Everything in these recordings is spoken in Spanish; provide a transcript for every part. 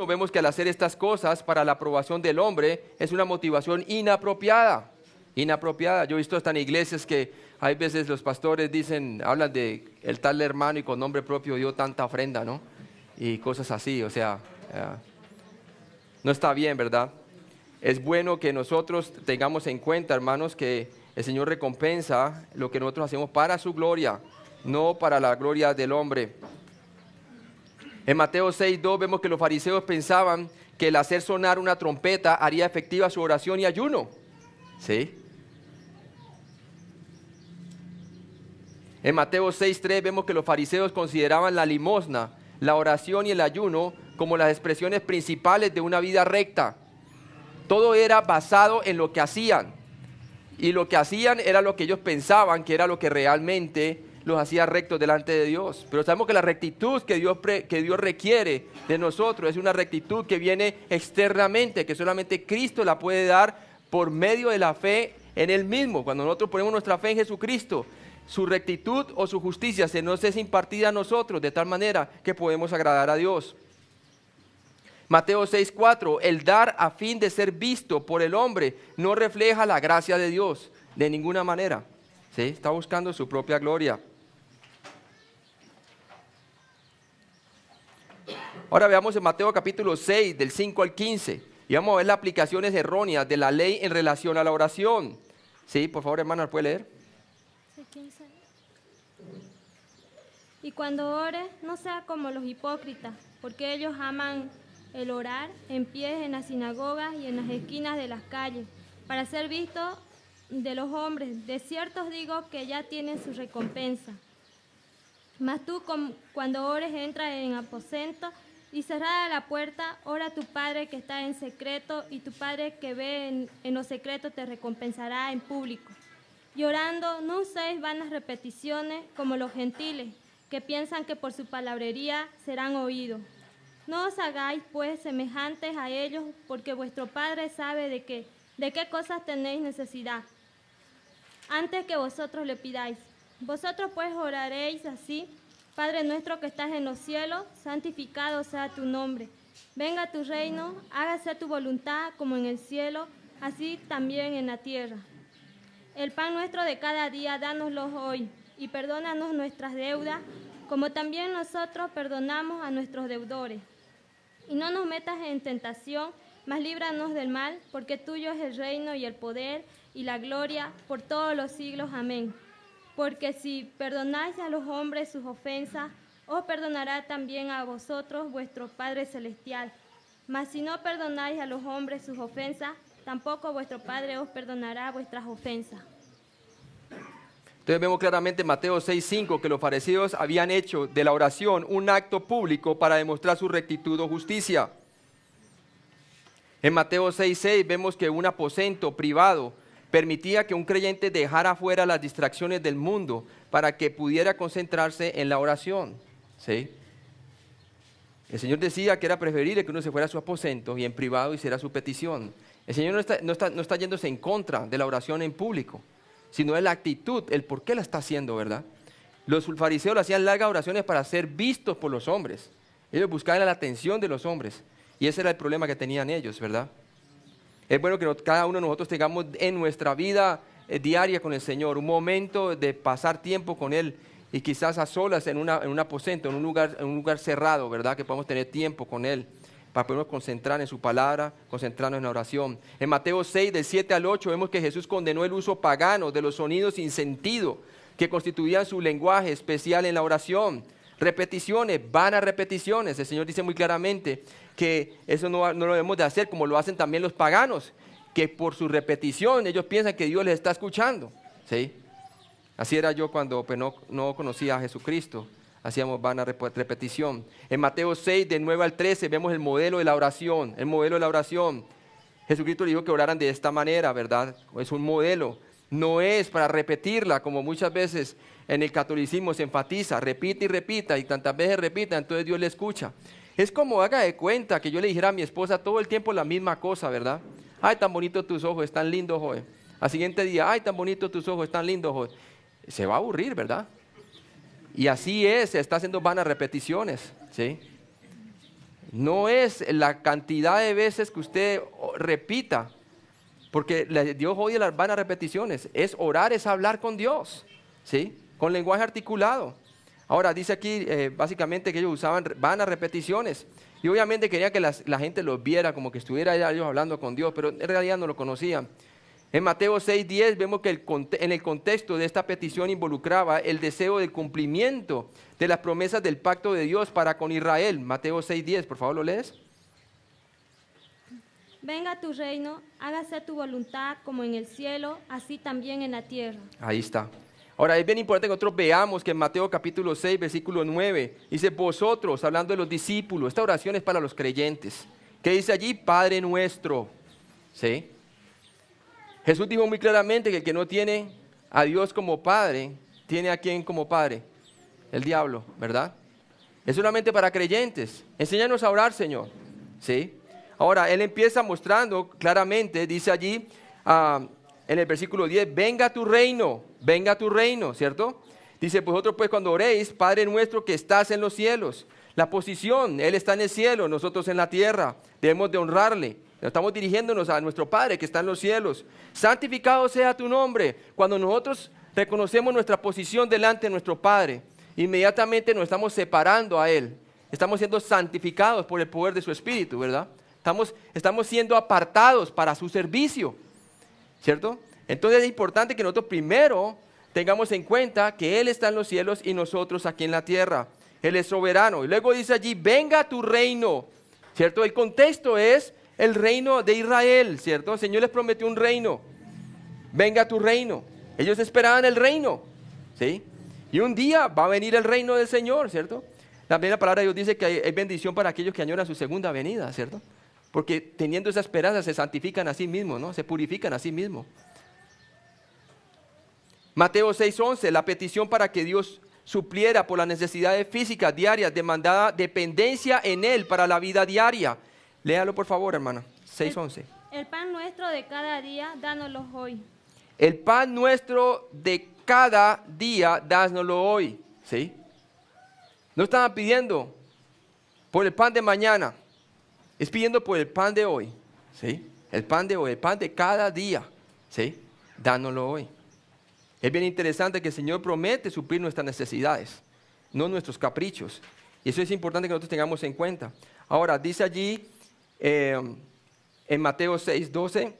vemos que al hacer estas cosas para la aprobación del hombre es una motivación inapropiada. Yo he visto hasta en iglesias que hay veces los pastores hablan de el tal hermano y con nombre propio dio tanta ofrenda, ¿no? Y cosas así, o sea, no está bien, ¿verdad? Es bueno que nosotros tengamos en cuenta, hermanos, que el Señor recompensa lo que nosotros hacemos para su gloria, no para la gloria del hombre. En Mateo 6:2 vemos que los fariseos pensaban que el hacer sonar una trompeta haría efectiva su oración y ayuno. ¿Sí? En Mateo 6:3 vemos que los fariseos consideraban la limosna, la oración y el ayuno como las expresiones principales de una vida recta. Todo era basado en lo que hacían. Y lo que hacían era lo que ellos pensaban que era lo que realmente los hacía rectos delante de Dios. Pero sabemos que la rectitud que Dios requiere de nosotros es una rectitud que viene externamente, que solamente Cristo la puede dar por medio de la fe en Él mismo. Cuando nosotros ponemos nuestra fe en Jesucristo, su rectitud o su justicia se nos es impartida a nosotros de tal manera que podemos agradar a Dios. Mateo 6:4, el dar a fin de ser visto por el hombre no refleja la gracia de Dios de ninguna manera. ¿Sí? Está buscando su propia gloria. Ahora veamos en Mateo capítulo 6, del 5 al 15, y vamos a ver las aplicaciones erróneas de la ley en relación a la oración. ¿Sí? Por favor, hermana, ¿puede leer? Sí, 15. Y cuando ores, no sea como los hipócritas, porque ellos aman el orar en pie en las sinagogas y en las esquinas de las calles, para ser vistos de los hombres. De cierto os digo que ya tienen su recompensa. Mas tú, cuando ores, entra en aposento y cerrada la puerta, ora a tu Padre que está en secreto, y tu Padre que ve en lo secreto te recompensará en público. Y orando, no uséis vanas repeticiones como los gentiles, que piensan que por su palabrería serán oídos. No os hagáis pues semejantes a ellos, porque vuestro Padre sabe de qué cosas tenéis necesidad, antes que vosotros le pidáis. Vosotros pues oraréis así: Padre nuestro que estás en los cielos, santificado sea tu nombre. Venga tu reino, hágase tu voluntad como en el cielo, así también en la tierra. El pan nuestro de cada día, dánoslo hoy, y perdónanos nuestras deudas, como también nosotros perdonamos a nuestros deudores. Y no nos metas en tentación, mas líbranos del mal, porque tuyo es el reino y el poder y la gloria por todos los siglos. Amén. Porque si perdonáis a los hombres sus ofensas, os perdonará también a vosotros vuestro Padre Celestial. Mas si no perdonáis a los hombres sus ofensas, tampoco vuestro Padre os perdonará vuestras ofensas. Entonces vemos claramente en Mateo 6:5 que los fariseos habían hecho de la oración un acto público para demostrar su rectitud o justicia. En Mateo 6:6 vemos que un aposento privado permitía que un creyente dejara fuera las distracciones del mundo para que pudiera concentrarse en la oración. ¿Sí? El Señor decía que era preferible que uno se fuera a su aposento y en privado hiciera su petición. El Señor no está yéndose en contra de la oración en público, sino de la actitud, el por qué la está haciendo, ¿verdad? Los fariseos hacían largas oraciones para ser vistos por los hombres. Ellos buscaban la atención de los hombres. Y ese era el problema que tenían ellos, ¿verdad? Es bueno que cada uno de nosotros tengamos en nuestra vida diaria con el Señor un momento de pasar tiempo con Él, y quizás a solas en un aposento, en un lugar cerrado, ¿verdad? Que podamos tener tiempo con Él para podernos concentrar en su palabra, concentrarnos en la oración. En Mateo 6, del 7 al 8, vemos que Jesús condenó el uso pagano de los sonidos sin sentido que constituían su lenguaje especial en la oración. Repeticiones, vanas repeticiones. El Señor dice muy claramente que eso no lo debemos de hacer como lo hacen también los paganos, que por su repetición ellos piensan que Dios les está escuchando. ¿Sí? Así era yo cuando no conocía a Jesucristo. Hacíamos vana repetición. En Mateo 6, del 9 al 13, vemos el modelo de la oración. El modelo de la oración. Jesucristo dijo que oraran de esta manera, ¿verdad? Es un modelo. No es para repetirla, como muchas veces en el catolicismo se enfatiza. Repite y repita, y tantas veces repita, entonces Dios le escucha. Es como haga de cuenta que yo le dijera a mi esposa todo el tiempo la misma cosa, ¿verdad? Ay, tan bonitos tus ojos, están lindos hoy. Al siguiente día, ay, tan bonitos tus ojos, están lindos hoy. Se va a aburrir, ¿verdad? Y así es, se está haciendo vanas repeticiones, ¿sí? No es la cantidad de veces que usted repita, porque Dios odia las vanas repeticiones. Es orar, es hablar con Dios, ¿sí? Con lenguaje articulado. Ahora dice aquí básicamente que ellos usaban vanas repeticiones. Y obviamente quería que la gente los viera como que estuviera ellos hablando con Dios, pero en realidad no lo conocían. En Mateo 6:10 vemos que en el contexto de esta petición involucraba el deseo del cumplimiento de las promesas del pacto de Dios para con Israel. Mateo 6:10, por favor, ¿lo lees? Venga tu reino, hágase tu voluntad como en el cielo, así también en la tierra. Ahí está. Ahora es bien importante que nosotros veamos que en Mateo capítulo 6, versículo 9, dice vosotros, hablando de los discípulos, esta oración es para los creyentes. ¿Qué dice allí? Padre nuestro. ¿Sí? Jesús dijo muy claramente que el que no tiene a Dios como Padre, tiene a quién como Padre, el diablo, ¿verdad? Es solamente para creyentes. Enséñanos a orar, Señor. ¿Sí? Ahora, Él empieza mostrando claramente, dice allí en el versículo 10, venga tu reino, ¿cierto? Dice, vosotros pues cuando oréis, Padre nuestro que estás en los cielos. La posición, Él está en el cielo, nosotros en la tierra, debemos de honrarle. Estamos dirigiéndonos a nuestro Padre que está en los cielos. Santificado sea tu nombre. Cuando nosotros reconocemos nuestra posición delante de nuestro Padre, inmediatamente nos estamos separando a Él. Estamos siendo santificados por el poder de su Espíritu, ¿verdad? Estamos siendo apartados para su servicio, ¿cierto? Entonces es importante que nosotros primero tengamos en cuenta que Él está en los cielos y nosotros aquí en la tierra. Él es soberano. Y luego dice allí, venga tu reino, ¿cierto? El contexto es el reino de Israel, ¿cierto? El Señor les prometió un reino. Venga tu reino. Ellos esperaban el reino, ¿sí? Y un día va a venir el reino del Señor, ¿cierto? La primera palabra de Dios dice que hay bendición para aquellos que añoran su segunda venida, ¿cierto? Porque teniendo esa esperanza se santifican a sí mismos, ¿no? Se purifican a sí mismos. Mateo 6:11, la petición para que Dios supliera por las necesidades físicas diarias, demandada dependencia en Él para la vida diaria. Léalo por favor, hermana. 6:11. El pan nuestro de cada día, dánoslo hoy. El pan nuestro de cada día, dánoslo hoy. ¿Sí? No estaban pidiendo por el pan de mañana. Es pidiendo por el pan de hoy. ¿Sí? El pan de hoy, el pan de cada día. ¿Sí? Dánoslo hoy. Es bien interesante que el Señor promete suplir nuestras necesidades, no nuestros caprichos. Y eso es importante que nosotros tengamos en cuenta. Ahora, dice allí en Mateo 6:12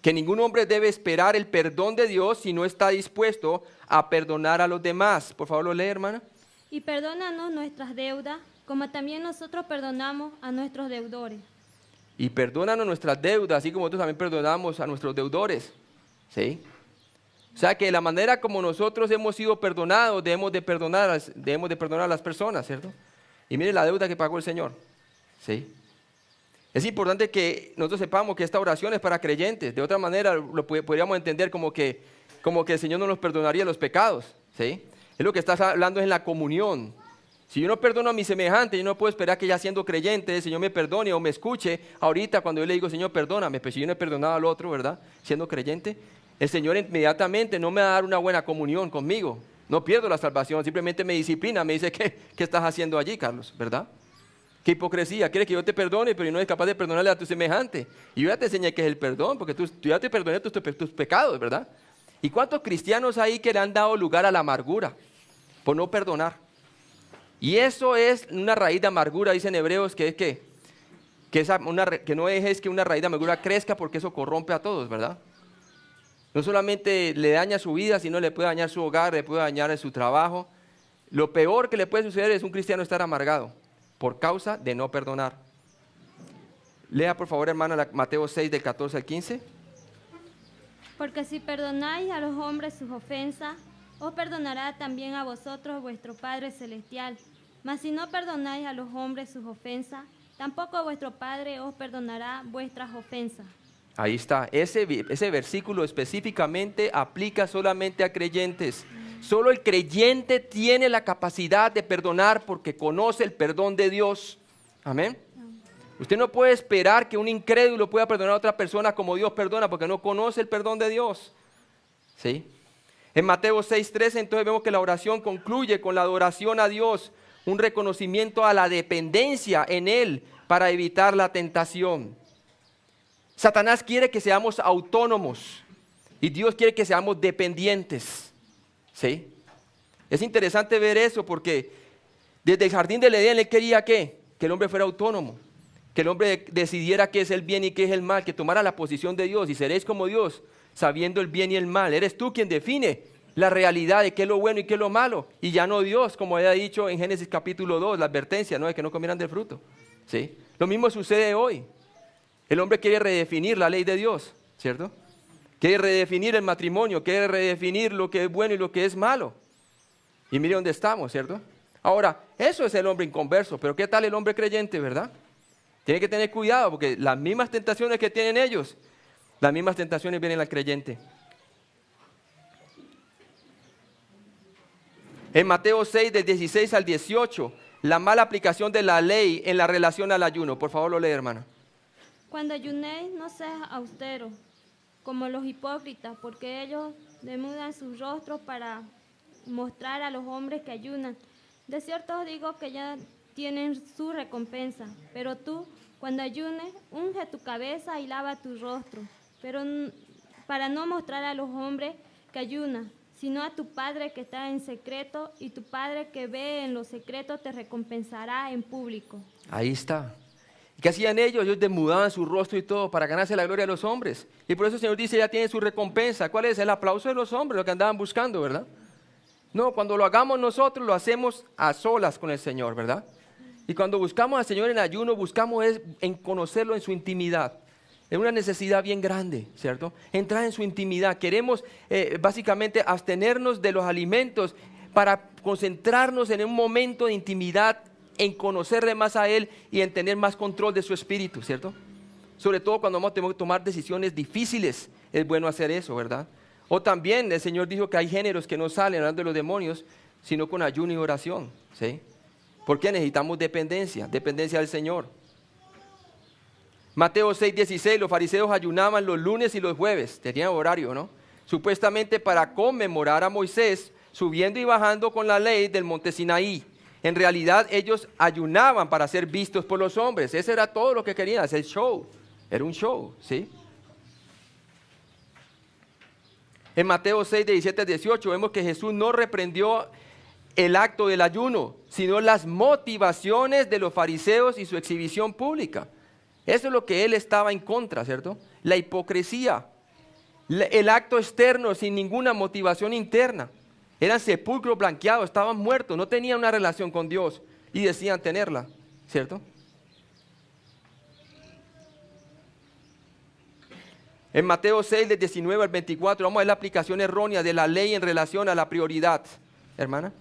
que ningún hombre debe esperar el perdón de Dios si no está dispuesto a perdonar a los demás. Por favor, lo lee, hermana. Y perdónanos nuestras deudas, como también nosotros perdonamos a nuestros deudores. Y perdónanos nuestras deudas, así como nosotros también perdonamos a nuestros deudores. ¿Sí? O sea que de la manera como nosotros hemos sido perdonados, debemos de perdonar a las personas, ¿cierto? Y mire la deuda que pagó el Señor. ¿Sí? Es importante que nosotros sepamos que esta oración es para creyentes. De otra manera lo podríamos entender como que el Señor no nos perdonaría los pecados. ¿Sí? Es lo que estás hablando en la comunión. Si yo no perdono a mi semejante, yo no puedo esperar que ya siendo creyente el Señor me perdone o me escuche ahorita cuando yo le digo, Señor, perdóname. Pero si yo no he perdonado al otro, ¿verdad? Siendo creyente, el Señor inmediatamente no me va a dar una buena comunión conmigo. No pierdo la salvación, simplemente me disciplina, me dice, ¿qué estás haciendo allí, Carlos? ¿Verdad? Qué hipocresía, quieres que yo te perdone, pero no eres capaz de perdonarle a tu semejante. Y yo ya te enseñé qué es el perdón, porque tú ya te perdoné tus pecados, ¿verdad? ¿Y cuántos cristianos hay que le han dado lugar a la amargura por no perdonar? Y eso es una raíz de amargura, dicen hebreos, que no dejes que una raíz de amargura crezca porque eso corrompe a todos, ¿verdad? No solamente le daña su vida, sino le puede dañar su hogar, le puede dañar su trabajo. Lo peor que le puede suceder es un cristiano estar amargado por causa de no perdonar. Lea por favor, hermana, Mateo 6, del 14 al 15. Porque si perdonáis a los hombres sus ofensas, os perdonará también a vosotros vuestro Padre Celestial. Mas si no perdonáis a los hombres sus ofensas, tampoco vuestro Padre os perdonará vuestras ofensas. Ahí está, ese versículo específicamente aplica solamente a creyentes. Solo el creyente tiene la capacidad de perdonar porque conoce el perdón de Dios. Amén. Usted no puede esperar que un incrédulo pueda perdonar a otra persona como Dios perdona porque no conoce el perdón de Dios. ¿Sí? En Mateo 6:13 entonces vemos que la oración concluye con la adoración a Dios un reconocimiento a la dependencia en Él para evitar la tentación. Satanás quiere que seamos autónomos y Dios quiere que seamos dependientes. ¿Sí? Es interesante ver eso porque desde el jardín del Edén Él quería ¿qué? Que el hombre fuera autónomo, que el hombre decidiera qué es el bien y qué es el mal, que tomara la posición de Dios y seréis como Dios, sabiendo el bien y el mal. Eres tú quien define la realidad de qué es lo bueno y qué es lo malo, y ya no Dios, como había dicho en Génesis capítulo 2, la advertencia, ¿no? De que no comieran del fruto. ¿Sí? Lo mismo sucede hoy. El hombre quiere redefinir la ley de Dios, ¿cierto? Quiere redefinir el matrimonio, quiere redefinir lo que es bueno y lo que es malo. Y mire dónde estamos, ¿cierto? Ahora, eso es el hombre inconverso, pero ¿qué tal el hombre creyente, verdad? Tiene que tener cuidado porque las mismas tentaciones que tienen ellos, las mismas tentaciones vienen al creyente. En Mateo 6, del 16 al 18, la mala aplicación de la ley en la relación al ayuno. Por favor, lo lee, hermana. Cuando ayunéis, no seas austero, como los hipócritas, porque ellos demudan sus rostros para mostrar a los hombres que ayunan. De cierto os digo que ya tienen su recompensa. Pero tú, cuando ayunes, unge tu cabeza y lava tu rostro, pero para no mostrar a los hombres que ayunan, sino a tu Padre que está en secreto, y tu Padre que ve en lo secreto te recompensará en público. Ahí está. ¿Qué hacían ellos? Ellos demudaban su rostro y todo para ganarse la gloria de los hombres. Y por eso el Señor dice, ya tienen su recompensa. ¿Cuál es? El aplauso de los hombres, lo que andaban buscando, ¿verdad? No, cuando lo hagamos nosotros, lo hacemos a solas con el Señor, ¿verdad? Y cuando buscamos al Señor en ayuno, buscamos en conocerlo en su intimidad. Es una necesidad bien grande, ¿cierto? Entrar en su intimidad. Queremos básicamente abstenernos de los alimentos para concentrarnos en un momento de intimidad, en conocerle más a Él y en tener más control de su espíritu, ¿cierto? Sobre todo cuando vamos a tener que tomar decisiones difíciles, es bueno hacer eso, ¿verdad? O también el Señor dijo que hay géneros que no salen hablando de los demonios, sino con ayuno y oración, ¿sí? Porque necesitamos dependencia del Señor. Mateo 6:16, los fariseos ayunaban los lunes y los jueves, tenían horario, ¿no? Supuestamente para conmemorar a Moisés subiendo y bajando con la ley del monte Sinaí. En realidad ellos ayunaban para ser vistos por los hombres. Eso era todo lo que querían, hacer show. Era un show, ¿sí? En Mateo 6, 17 al 18 vemos que Jesús no reprendió el acto del ayuno, sino las motivaciones de los fariseos y su exhibición pública. Eso es lo que él estaba en contra, ¿cierto? La hipocresía, el acto externo sin ninguna motivación interna. Eran sepulcros blanqueados, estaban muertos, no tenían una relación con Dios y decían tenerla, ¿cierto? En Mateo 6, del 19 al 24, vamos a ver la aplicación errónea de la ley en relación a la prioridad. Hermana.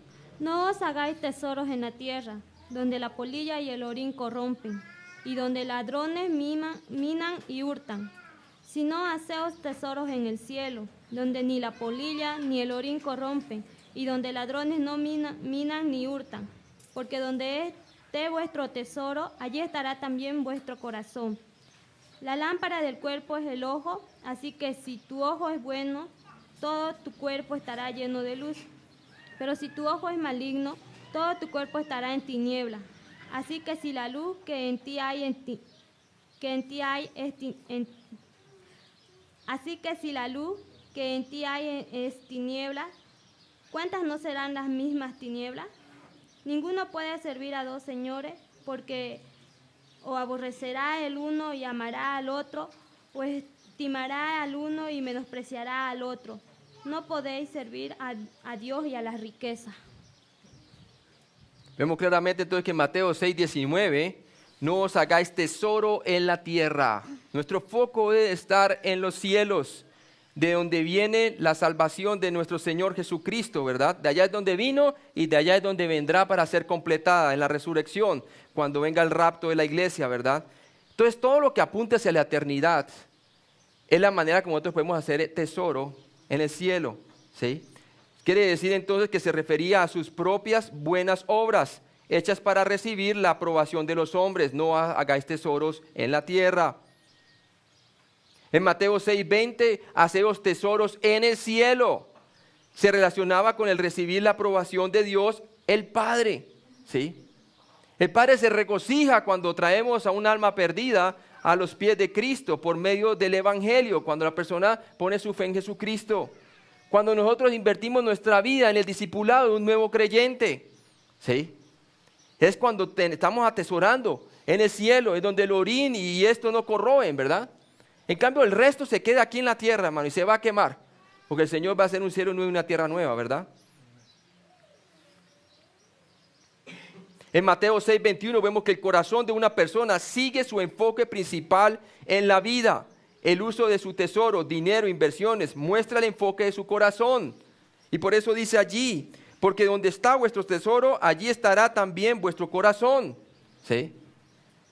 No os hagáis tesoros en la tierra, donde la polilla y el orín corrompen, y donde ladrones minan y hurtan, sino haceos tesoros en el cielo, donde ni la polilla ni el orín corrompen, y donde ladrones no minan ni hurtan, porque donde esté vuestro tesoro, allí estará también vuestro corazón. La lámpara del cuerpo es el ojo, así que si tu ojo es bueno, todo tu cuerpo estará lleno de luz. Pero si tu ojo es maligno, todo tu cuerpo estará en tiniebla. Así que si la luz que en ti hay es tiniebla, ¿cuántas no serán las mismas tinieblas? Ninguno puede servir a dos señores, porque o aborrecerá el uno y amará al otro, o estimará al uno y menospreciará al otro. No podéis servir a Dios y a la riqueza. Vemos claramente entonces que en Mateo 6:19, no os hagáis tesoro en la tierra. Nuestro foco debe estar en los cielos, de donde viene la salvación de nuestro Señor Jesucristo, ¿verdad? De allá es donde vino y de allá es donde vendrá para ser completada en la resurrección, cuando venga el rapto de la iglesia, ¿verdad? Entonces todo lo que apunte hacia la eternidad es la manera como nosotros podemos hacer tesoro en el cielo, ¿sí? Quiere decir entonces que se refería a sus propias buenas obras, hechas para recibir la aprobación de los hombres. No hagáis tesoros en la tierra. En Mateo 6:20, haceos tesoros en el cielo. Se relacionaba con el recibir la aprobación de Dios, el Padre, ¿sí? El Padre se regocija cuando traemos a un alma perdida a los pies de Cristo por medio del Evangelio, cuando la persona pone su fe en Jesucristo. Cuando nosotros invertimos nuestra vida en el discipulado de un nuevo creyente, ¿sí? Es cuando estamos atesorando en el cielo, es donde el orín y esto no corroen, ¿verdad? En cambio, el resto se queda aquí en la tierra, hermano, y se va a quemar, porque el Señor va a hacer un cielo nuevo y una tierra nueva, ¿verdad? En Mateo 6:21 vemos que el corazón de una persona sigue su enfoque principal en la vida. El uso de su tesoro, dinero, inversiones, muestra el enfoque de su corazón. Y por eso dice allí, porque donde está vuestro tesoro, allí estará también vuestro corazón. ¿Sí?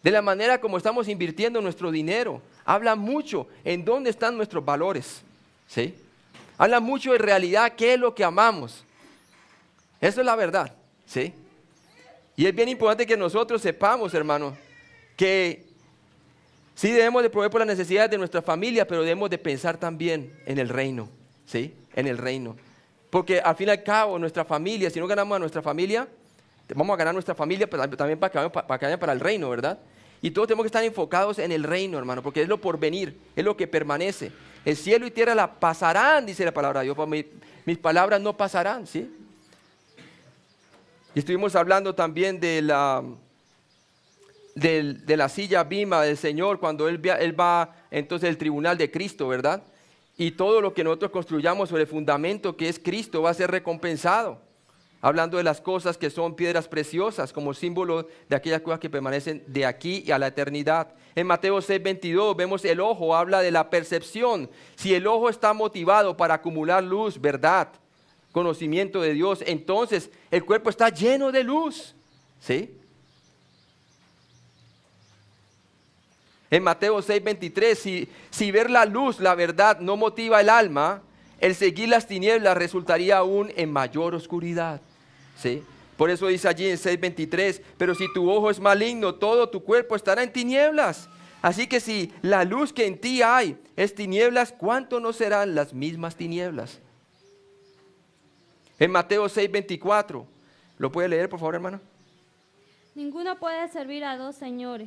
De la manera como estamos invirtiendo nuestro dinero, habla mucho en dónde están nuestros valores. ¿Sí? Habla mucho en realidad qué es lo que amamos. Eso es la verdad. ¿Sí? Y es bien importante que nosotros sepamos, hermano, que sí debemos de proveer por las necesidades de nuestra familia, pero debemos de pensar también en el reino, ¿sí? En el reino. Porque al fin y al cabo, nuestra familia, si no ganamos a nuestra familia, vamos a ganar nuestra familia pero también para que vayan para el reino, ¿verdad? Y todos tenemos que estar enfocados en el reino, hermano, porque es lo por venir, es lo que permanece. El cielo y tierra la pasarán, dice la palabra de Dios, pero mis palabras no pasarán, ¿sí? Y estuvimos hablando también de la silla bima del Señor cuando Él va entonces al tribunal de Cristo, ¿verdad? Y todo lo que nosotros construyamos sobre el fundamento que es Cristo va a ser recompensado. Hablando de las cosas que son piedras preciosas como símbolo de aquellas cosas que permanecen de aquí y a la eternidad. En Mateo 6:22 vemos el ojo, habla de la percepción. Si el ojo está motivado para acumular luz, verdad, conocimiento de Dios, entonces el cuerpo está lleno de luz, ¿sí? En Mateo 6:23, si ver la luz, la verdad, no motiva el alma, el seguir las tinieblas resultaría aún en mayor oscuridad, ¿sí? Por eso dice allí en 6:23, pero si tu ojo es maligno, todo tu cuerpo estará en tinieblas. Así que si la luz que en ti hay es tinieblas, ¿cuánto no serán las mismas tinieblas? En Mateo 6:24, ¿lo puede leer por favor, hermano? Ninguno puede servir a dos señores,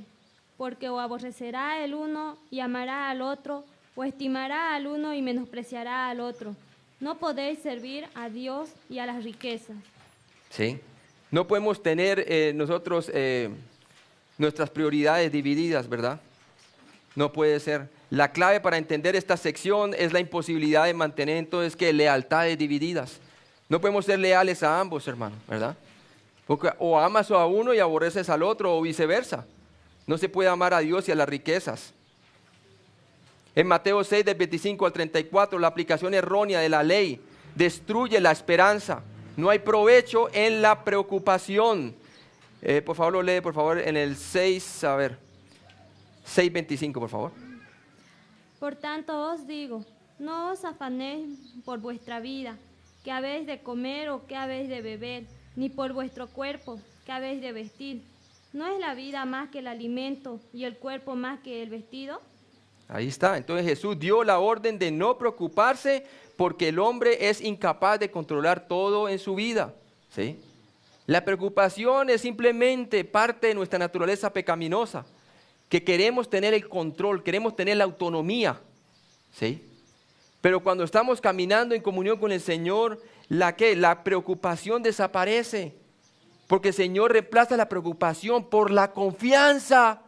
porque o aborrecerá el uno y amará al otro, o estimará al uno y menospreciará al otro. No podéis servir a Dios y a las riquezas. Sí. No podemos tener nosotros nuestras prioridades divididas, ¿verdad? No puede ser. La clave para entender esta sección es la imposibilidad de mantener entonces que lealtades divididas. No podemos ser leales a ambos, hermano, ¿verdad? Porque o amas a uno y aborreces al otro o viceversa. No se puede amar a Dios y a las riquezas. En Mateo 6, del 25 al 34, la aplicación errónea de la ley destruye la esperanza. No hay provecho en la preocupación. Por favor, lo lee, por favor, en el 6:25, por favor. Por tanto os digo, no os afanéis por vuestra vida, qué habéis de comer o qué habéis de beber, ni por vuestro cuerpo, qué habéis de vestir. ¿No es la vida más que el alimento y el cuerpo más que el vestido? Ahí está. Entonces Jesús dio la orden de no preocuparse porque el hombre es incapaz de controlar todo en su vida, ¿sí? La preocupación es simplemente parte de nuestra naturaleza pecaminosa, que queremos tener el control, queremos tener la autonomía, ¿sí? Pero cuando estamos caminando en comunión con el Señor, la preocupación desaparece, porque el Señor reemplaza la preocupación por la confianza.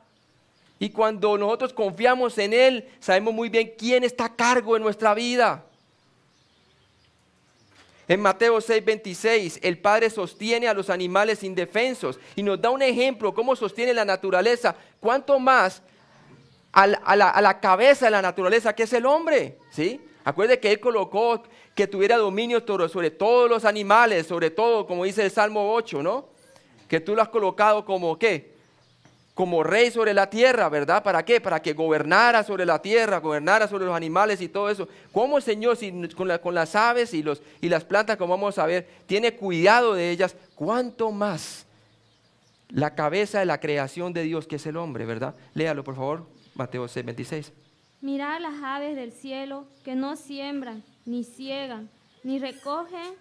Y cuando nosotros confiamos en Él, sabemos muy bien quién está a cargo de nuestra vida. En Mateo 6:26, el Padre sostiene a los animales indefensos y nos da un ejemplo cómo sostiene la naturaleza. ¿Cuánto más a la cabeza de la naturaleza que es el hombre? ¿Sí? Acuerde que Él colocó que tuviera dominio sobre todos los animales, sobre todo, como dice el Salmo 8, ¿no? Que tú lo has colocado como, ¿qué? Como rey sobre la tierra, ¿verdad? ¿Para qué? Para que gobernara sobre la tierra, gobernara sobre los animales y todo eso. ¿Cómo el Señor, con las aves y las plantas, como vamos a ver, tiene cuidado de ellas? ¿Cuánto más la cabeza de la creación de Dios, que es el hombre, ¿verdad? Léalo, por favor, Mateo 6:26. Mirad las aves del cielo, que no siembran, ni ciegan, ni recogen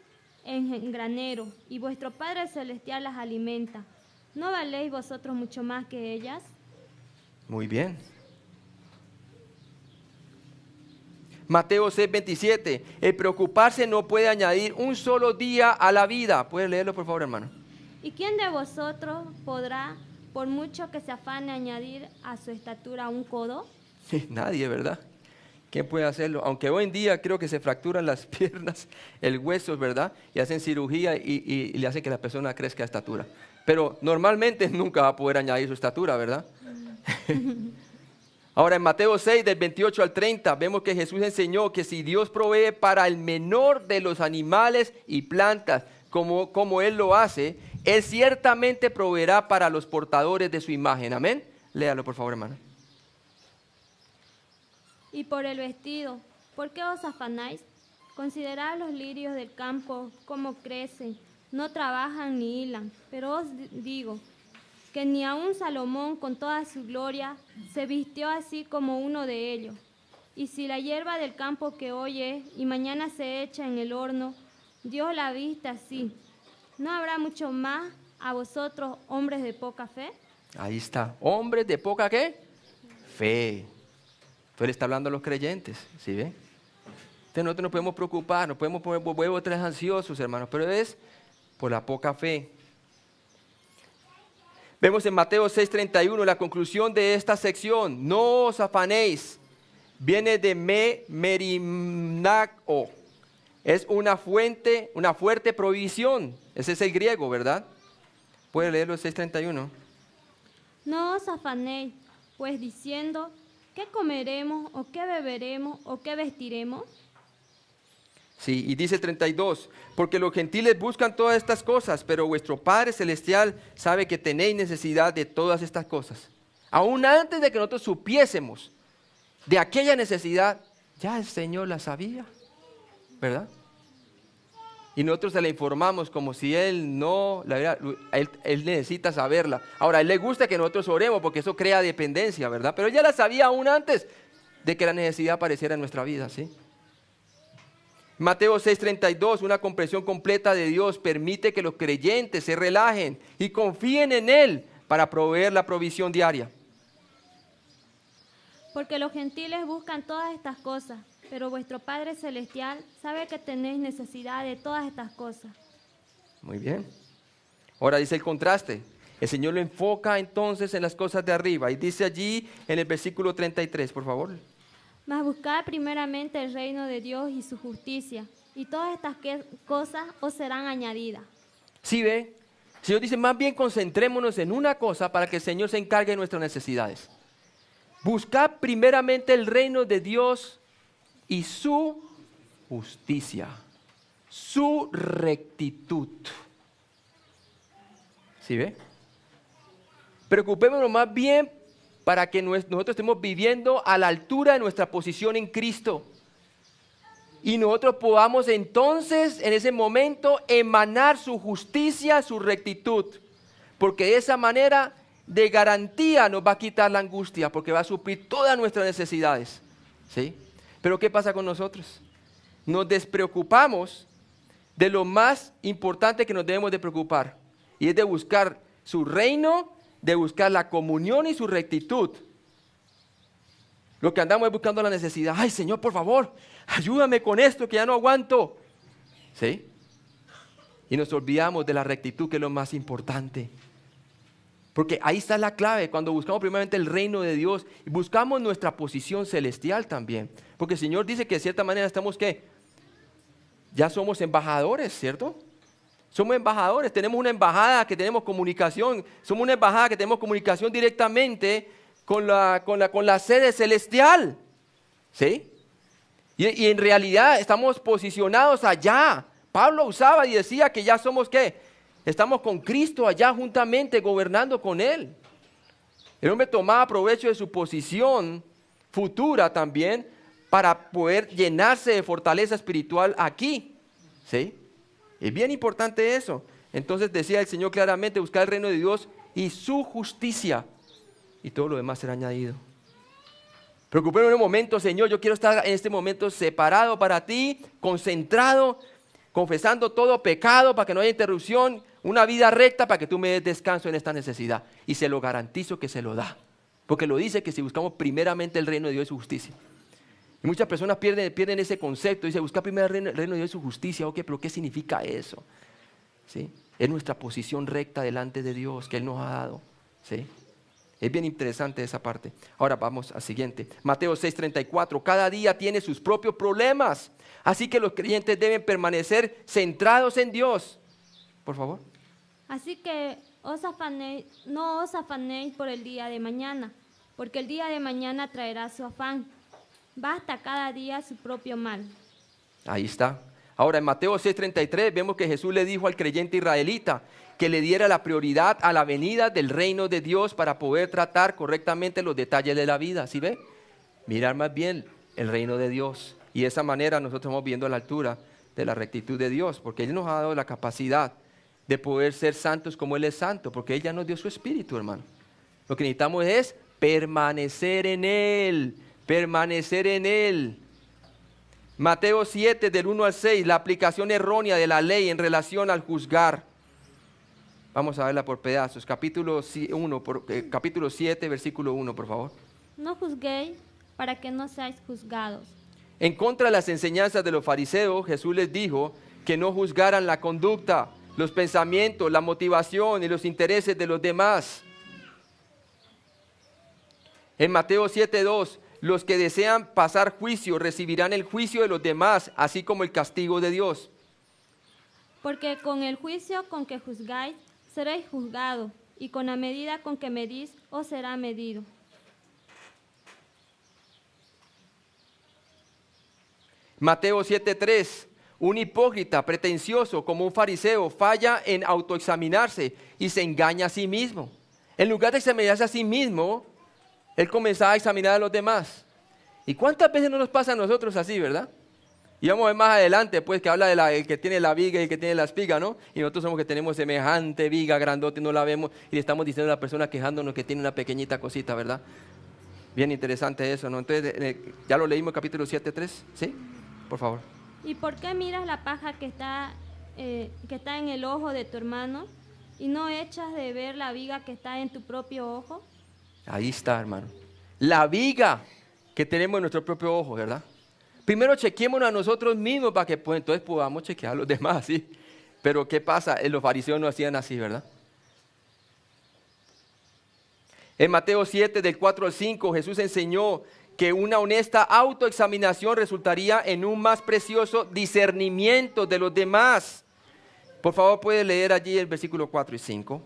en granero, y vuestro Padre Celestial las alimenta. ¿no valéis vosotros mucho más que ellas? Muy bien. Mateo 6:27. El preocuparse no puede añadir un solo día a la vida. ¿Puedes leerlo, por favor, hermano? ¿Y quién de vosotros podrá, por mucho que se afane, añadir a su estatura un codo? Nadie, ¿verdad? ¿Quién puede hacerlo? Aunque hoy en día creo que se fracturan las piernas, el hueso, ¿verdad? Y hacen cirugía y le hacen que la persona crezca de estatura. Pero normalmente nunca va a poder añadir su estatura, ¿verdad? Ahora en Mateo 6, del 28 al 30, vemos que Jesús enseñó que si Dios provee para el menor de los animales y plantas, como Él lo hace, Él ciertamente proveerá para los portadores de su imagen. Amén. Léalo, por favor, hermano. Y por el vestido, ¿por qué os afanáis? Considerad los lirios del campo, cómo crecen, no trabajan ni hilan. Pero os digo que ni aun Salomón con toda su gloria se vistió así como uno de ellos. Y si la hierba del campo que hoy es y mañana se echa en el horno, Dios la viste así, ¿no habrá mucho más a vosotros, hombres de poca fe? Ahí está. Hombres de poca ¿qué? Fe. Pero él está hablando a los creyentes, ¿sí ven? Entonces nosotros nos podemos preocupar, nos podemos poner huevos tres ansiosos, hermanos, pero es por la poca fe. Vemos en Mateo 6:31 la conclusión de esta sección. No os afanéis. Viene de merimnao. Es una fuerte provisión. Ese es el griego, ¿verdad? ¿Puede leerlo el 6:31? No os afanéis, pues diciendo, ¿qué comeremos, o qué beberemos, o qué vestiremos? Sí, y dice el 32, porque los gentiles buscan todas estas cosas, pero vuestro Padre Celestial sabe que tenéis necesidad de todas estas cosas. Aún antes de que nosotros supiésemos de aquella necesidad, ya el Señor la sabía, ¿verdad? Y nosotros se la informamos como si Él no, él necesita saberla. Ahora, a Él le gusta que nosotros oremos porque eso crea dependencia, ¿verdad? Pero Él ya la sabía aún antes de que la necesidad apareciera en nuestra vida, ¿sí? Mateo 6:32, una comprensión completa de Dios permite que los creyentes se relajen y confíen en Él para proveer la provisión diaria. Porque los gentiles buscan todas estas cosas, pero vuestro Padre Celestial sabe que tenéis necesidad de todas estas cosas. Muy bien. Ahora dice el contraste. El Señor lo enfoca entonces en las cosas de arriba. Y dice allí en el versículo 33, por favor. Mas buscad primeramente el reino de Dios y su justicia, y todas estas cosas os serán añadidas. ¿Sí ve? El Señor dice, más bien concentrémonos en una cosa para que el Señor se encargue de nuestras necesidades. Buscad primeramente el reino de Dios y su justicia, su rectitud. ¿Sí ve? Preocupémonos más bien para que nosotros estemos viviendo a la altura de nuestra posición en Cristo. Y nosotros podamos entonces, en ese momento, emanar su justicia, su rectitud. Porque de esa manera, de garantía, nos va a quitar la angustia, porque va a suplir todas nuestras necesidades. ¿Sí? Pero ¿qué pasa con nosotros? Nos despreocupamos de lo más importante que nos debemos de preocupar. Y es de buscar su reino, de buscar la comunión y su rectitud. Lo que andamos es buscando la necesidad. Ay, Señor, por favor, ayúdame con esto que ya no aguanto. ¿Sí? Y nos olvidamos de la rectitud, que es lo más importante. Porque ahí está la clave, cuando buscamos primeramente el reino de Dios y buscamos nuestra posición celestial también. Porque el Señor dice que de cierta manera estamos, ¿qué? Ya somos embajadores, ¿cierto? Somos embajadores, tenemos una embajada que tenemos comunicación, somos una embajada que tenemos comunicación directamente con la sede celestial, ¿sí? Y en realidad estamos posicionados allá. Pablo usaba y decía que ya somos, ¿qué? Estamos con Cristo allá juntamente gobernando con Él. El hombre tomaba provecho de su posición futura también para poder llenarse de fortaleza espiritual aquí, ¿sí? Es bien importante eso. Entonces decía el Señor claramente, buscar el reino de Dios y su justicia, y todo lo demás será añadido. Preocupémonos en un momento, Señor, yo quiero estar en este momento separado para ti, concentrado, confesando todo pecado para que no haya interrupción, una vida recta para que tú me des descanso en esta necesidad. Y se lo garantizo que se lo da. Porque lo dice que si buscamos primeramente el reino de Dios y su justicia. Y muchas personas pierden ese concepto. Dice, buscar primero el reino de Dios y su justicia. Ok, pero ¿qué significa eso? ¿Sí? Es nuestra posición recta delante de Dios que Él nos ha dado. ¿Sí? Es bien interesante esa parte. Ahora vamos al siguiente. Mateo 6:34. Cada día tiene sus propios problemas. Así que los creyentes deben permanecer centrados en Dios. Por favor. Así que no os afanéis por el día de mañana, porque el día de mañana traerá su afán. Basta cada día su propio mal. Ahí está. Ahora en Mateo 6:33 vemos que Jesús le dijo al creyente israelita que le diera la prioridad a la venida del reino de Dios para poder tratar correctamente los detalles de la vida. ¿Sí ve? Mirar más bien el reino de Dios. Y de esa manera nosotros estamos viendo a la altura de la rectitud de Dios, porque Él nos ha dado la capacidad de poder ser santos como Él es santo, porque Él ya nos dio su espíritu, hermano. Lo que necesitamos es permanecer en Él, permanecer en Él. Mateo 7, del 1 al 6, la aplicación errónea de la ley en relación al juzgar. Vamos a verla por pedazos. Capítulo 7, versículo 1, por favor. No juzguéis para que no seáis juzgados. En contra de las enseñanzas de los fariseos, Jesús les dijo que no juzgaran la conducta, los pensamientos, la motivación y los intereses de los demás. En Mateo 7:2, los que desean pasar juicio recibirán el juicio de los demás, así como el castigo de Dios. Porque con el juicio con que juzgáis, seréis juzgados, y con la medida con que medís, os será medido. Mateo 7:3, un hipócrita pretencioso como un fariseo falla en autoexaminarse y se engaña a sí mismo. En lugar de examinarse a sí mismo, él comenzaba a examinar a los demás. ¿Y cuántas veces no nos pasa a nosotros así, verdad? Y vamos a ver más adelante, pues, que habla de el que tiene la viga y el que tiene la espiga, ¿no? Y nosotros somos que tenemos semejante viga grandote, no la vemos, y le estamos diciendo a la persona quejándonos que tiene una pequeñita cosita, ¿verdad? Bien interesante eso, ¿no? Entonces, ya lo leímos capítulo 7:3, ¿sí? Por favor. ¿Y por qué miras la paja que está en el ojo de tu hermano y no echas de ver la viga que está en tu propio ojo? Ahí está, hermano. La viga que tenemos en nuestro propio ojo, ¿verdad? Primero chequémonos a nosotros mismos para que pues, entonces podamos chequear a los demás, ¿sí? Pero ¿qué pasa? Los fariseos no hacían así, ¿verdad? En Mateo 7, del 4 al 5, Jesús enseñó que una honesta autoexaminación resultaría en un más precioso discernimiento de los demás. Por favor, puede leer allí el versículo 4 y 5.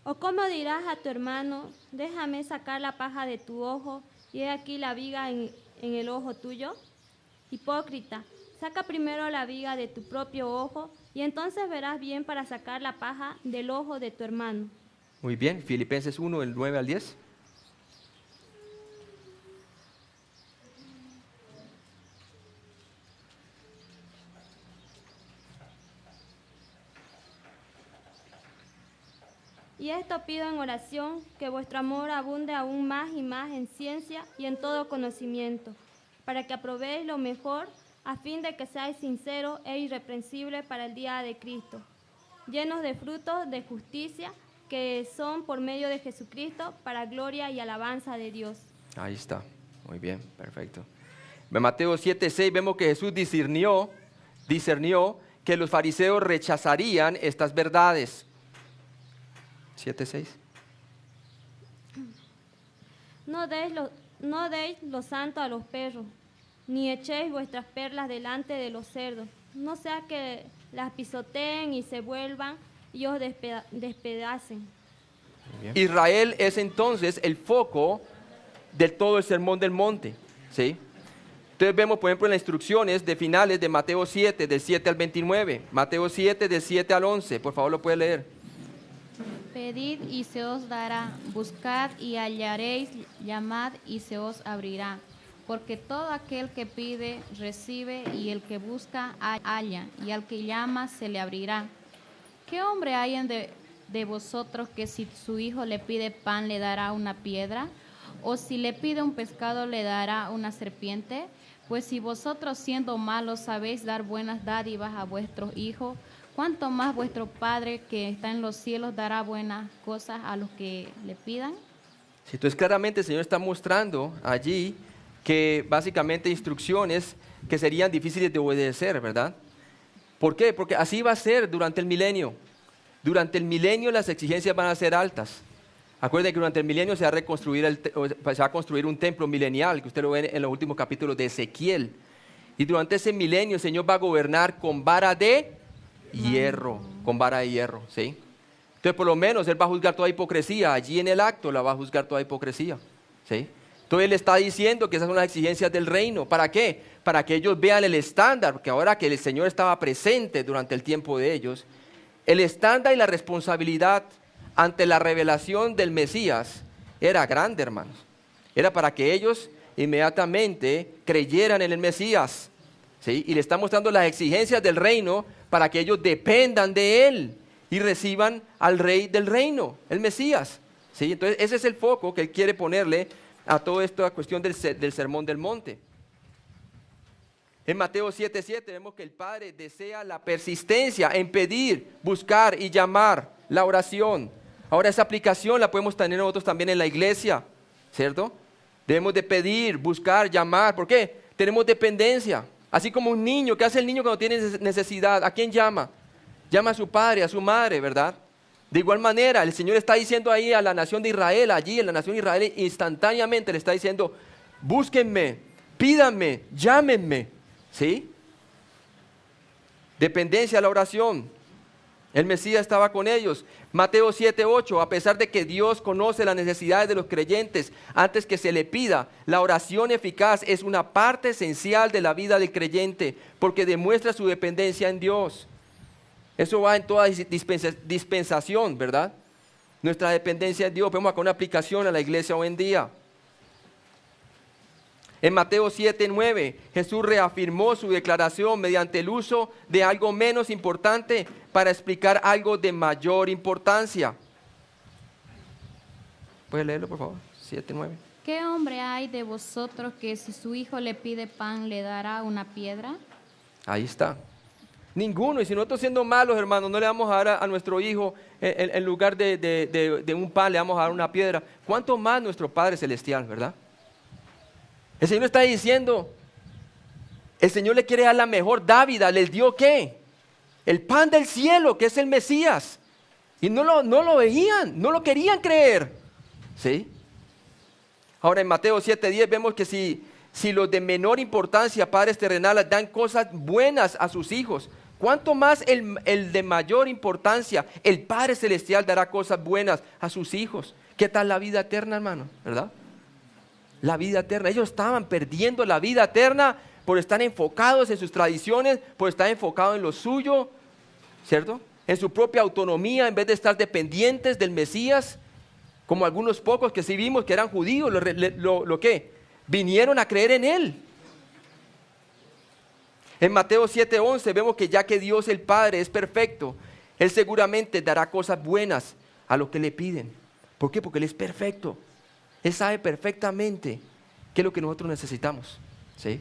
¿O cómo dirás a tu hermano, déjame sacar la paja de tu ojo y he aquí la viga en el ojo tuyo? Hipócrita, saca primero la viga de tu propio ojo y entonces verás bien para sacar la paja del ojo de tu hermano. Muy bien, Filipenses 1, del 9 al 10. Y esto pido en oración, que vuestro amor abunde aún más y más en ciencia y en todo conocimiento, para que aprobéis lo mejor, a fin de que seáis sinceros e irreprensibles para el día de Cristo, llenos de frutos de justicia, que son por medio de Jesucristo, para gloria y alabanza de Dios. Ahí está, muy bien, perfecto. En Mateo 7:6 vemos que Jesús discernió que los fariseos rechazarían estas verdades. 7:6. No deis lo santo a los perros, ni echéis vuestras perlas delante de los cerdos, no sea que las pisoteen y se vuelvan y os despedacen. Israel es entonces el foco de todo el sermón del monte, ¿sí? Entonces vemos, por ejemplo, en las instrucciones de finales de Mateo 7, del 7 al 29. Mateo 7, del 7 al 11. Por favor, lo puede leer. Pedid y se os dará, buscad y hallaréis, llamad y se os abrirá. Porque todo aquel que pide, recibe, y el que busca, halla, y al que llama, se le abrirá. ¿Qué hombre hay de vosotros que si su hijo le pide pan, le dará una piedra? ¿O si le pide un pescado, le dará una serpiente? Pues si vosotros siendo malos sabéis dar buenas dádivas a vuestros hijos, ¿cuánto más vuestro Padre que está en los cielos dará buenas cosas a los que le pidan? Sí, entonces claramente el Señor está mostrando allí que básicamente instrucciones que serían difíciles de obedecer, ¿verdad? ¿Por qué? Porque así va a ser durante el milenio. Durante el milenio las exigencias van a ser altas. Acuérdense que durante el milenio se va a construir un templo milenial, que usted lo ve en los últimos capítulos de Ezequiel. Y durante ese milenio el Señor va a gobernar con vara de hierro, ¿sí? Entonces por lo menos Él va a juzgar toda hipocresía, allí en el acto la va a juzgar toda hipocresía, ¿sí? Entonces Él está diciendo que esas son las exigencias del reino. ¿Para qué? Para que ellos vean el estándar, porque ahora que el Señor estaba presente durante el tiempo de ellos, el estándar y la responsabilidad ante la revelación del Mesías era grande, hermanos. Era para que ellos inmediatamente creyeran en el Mesías, ¿sí? Y le está mostrando las exigencias del reino para que ellos dependan de Él y reciban al Rey del reino, el Mesías, ¿sí? Entonces ese es el foco que Él quiere ponerle a toda esta cuestión del Sermón del Monte. En Mateo 7:7 vemos que el Padre desea la persistencia en pedir, buscar y llamar, la oración. Ahora esa aplicación la podemos tener nosotros también en la iglesia, ¿cierto? Debemos de pedir, buscar, llamar. ¿Por qué? Tenemos dependencia. Así como un niño, ¿qué hace el niño cuando tiene necesidad? ¿A quién llama? Llama a su padre, a su madre, ¿verdad? De igual manera, el Señor está diciendo ahí a la nación de Israel, allí en la nación de Israel, instantáneamente le está diciendo, búsquenme, pídanme, llámenme, ¿sí? Dependencia a la oración. El Mesías estaba con ellos. Mateo 7:8, a pesar de que Dios conoce las necesidades de los creyentes antes que se le pida, la oración eficaz es una parte esencial de la vida del creyente porque demuestra su dependencia en Dios. Eso va en toda dispensación, ¿verdad? Nuestra dependencia en Dios. Vemos acá una aplicación a la iglesia hoy en día. En Mateo 7:9, Jesús reafirmó su declaración mediante el uso de algo menos importante para explicar algo de mayor importancia. ¿Puede leerlo, por favor? 7:9. ¿Qué hombre hay de vosotros que si su hijo le pide pan le dará una piedra? Ahí está. Ninguno. Y si nosotros siendo malos, hermanos, no le vamos a dar a nuestro hijo, en lugar de un pan, le vamos a dar una piedra. ¿Cuánto más nuestro Padre Celestial, verdad? El Señor está diciendo, el Señor le quiere dar la mejor dávida. ¿Les dio qué? El pan del cielo, que es el Mesías. Y no lo veían, no lo querían creer, ¿sí? Ahora en Mateo 7:10 vemos que si los de menor importancia, padres terrenales, dan cosas buenas a sus hijos, ¿cuánto más el de mayor importancia, el Padre Celestial, dará cosas buenas a sus hijos? ¿Qué tal la vida eterna, hermano? ¿Verdad? La vida eterna. Ellos estaban perdiendo la vida eterna por estar enfocados en sus tradiciones, por estar enfocados en lo suyo, ¿cierto? En su propia autonomía, en vez de estar dependientes del Mesías, como algunos pocos que sí vimos que eran judíos, lo que vinieron a creer en Él. En Mateo 7:11 vemos que ya que Dios el Padre es perfecto, Él seguramente dará cosas buenas a los que le piden. ¿Por qué? Porque Él es perfecto. Él sabe perfectamente qué es lo que nosotros necesitamos, ¿sí?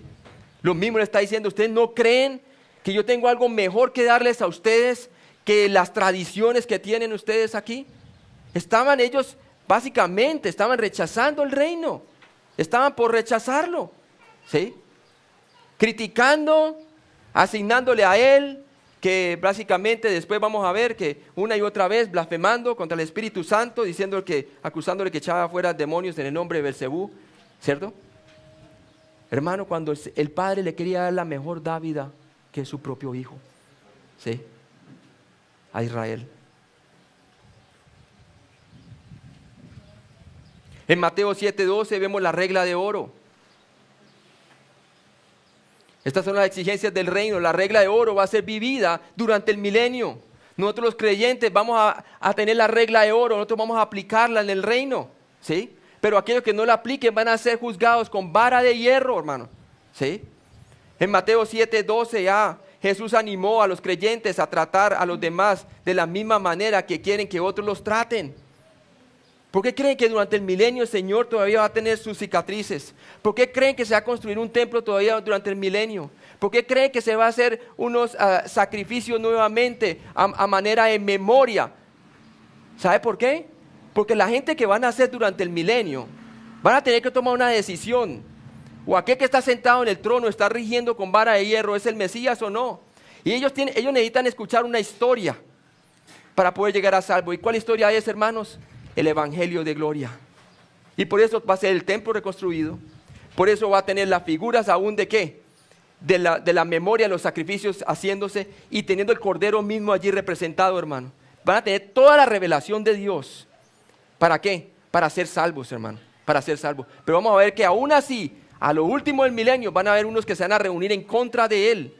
Lo mismo le está diciendo, ¿ustedes no creen que yo tengo algo mejor que darles a ustedes que las tradiciones que tienen ustedes aquí? Ellos básicamente estaban rechazando el reino. Estaban por rechazarlo, ¿sí? Criticando, asignándole a Él, que después vamos a ver que una y otra vez blasfemando contra el Espíritu Santo, acusándole que echaba fuera demonios en el nombre de Belcebú, ¿cierto? Hermano, cuando el Padre le quería dar la mejor dávida que su propio Hijo, ¿sí? A Israel. En Mateo 7:12 vemos la regla de oro. Estas son las exigencias del reino. La regla de oro va a ser vivida durante el milenio. Nosotros los creyentes vamos a tener la regla de oro, nosotros vamos a aplicarla en el reino, ¿sí? Pero aquellos que no la apliquen van a ser juzgados con vara de hierro, hermano, ¿sí? En Mateo 7:12 Jesús animó a los creyentes a tratar a los demás de la misma manera que quieren que otros los traten. ¿Por qué creen que durante el milenio el Señor todavía va a tener sus cicatrices? ¿Por qué creen que se va a construir un templo todavía durante el milenio? ¿Por qué creen que se va a hacer unos sacrificios nuevamente a manera de memoria? ¿Sabe por qué? Porque la gente que van a hacer durante el milenio van a tener que tomar una decisión. O aquel que está sentado en el trono está rigiendo con vara de hierro, ¿es el Mesías o no? Y ellos necesitan escuchar una historia para poder llegar a salvo. ¿Y cuál historia es, hermanos? El Evangelio de gloria. Y por eso va a ser el templo reconstruido. Por eso va a tener las figuras aún de ¿qué? De la memoria, los sacrificios haciéndose y teniendo el Cordero mismo allí representado, hermano. Van a tener toda la revelación de Dios. ¿Para qué? Para ser salvos, hermano. Para ser salvos. Pero vamos a ver que aún así, a lo último del milenio, van a haber unos que se van a reunir en contra de Él.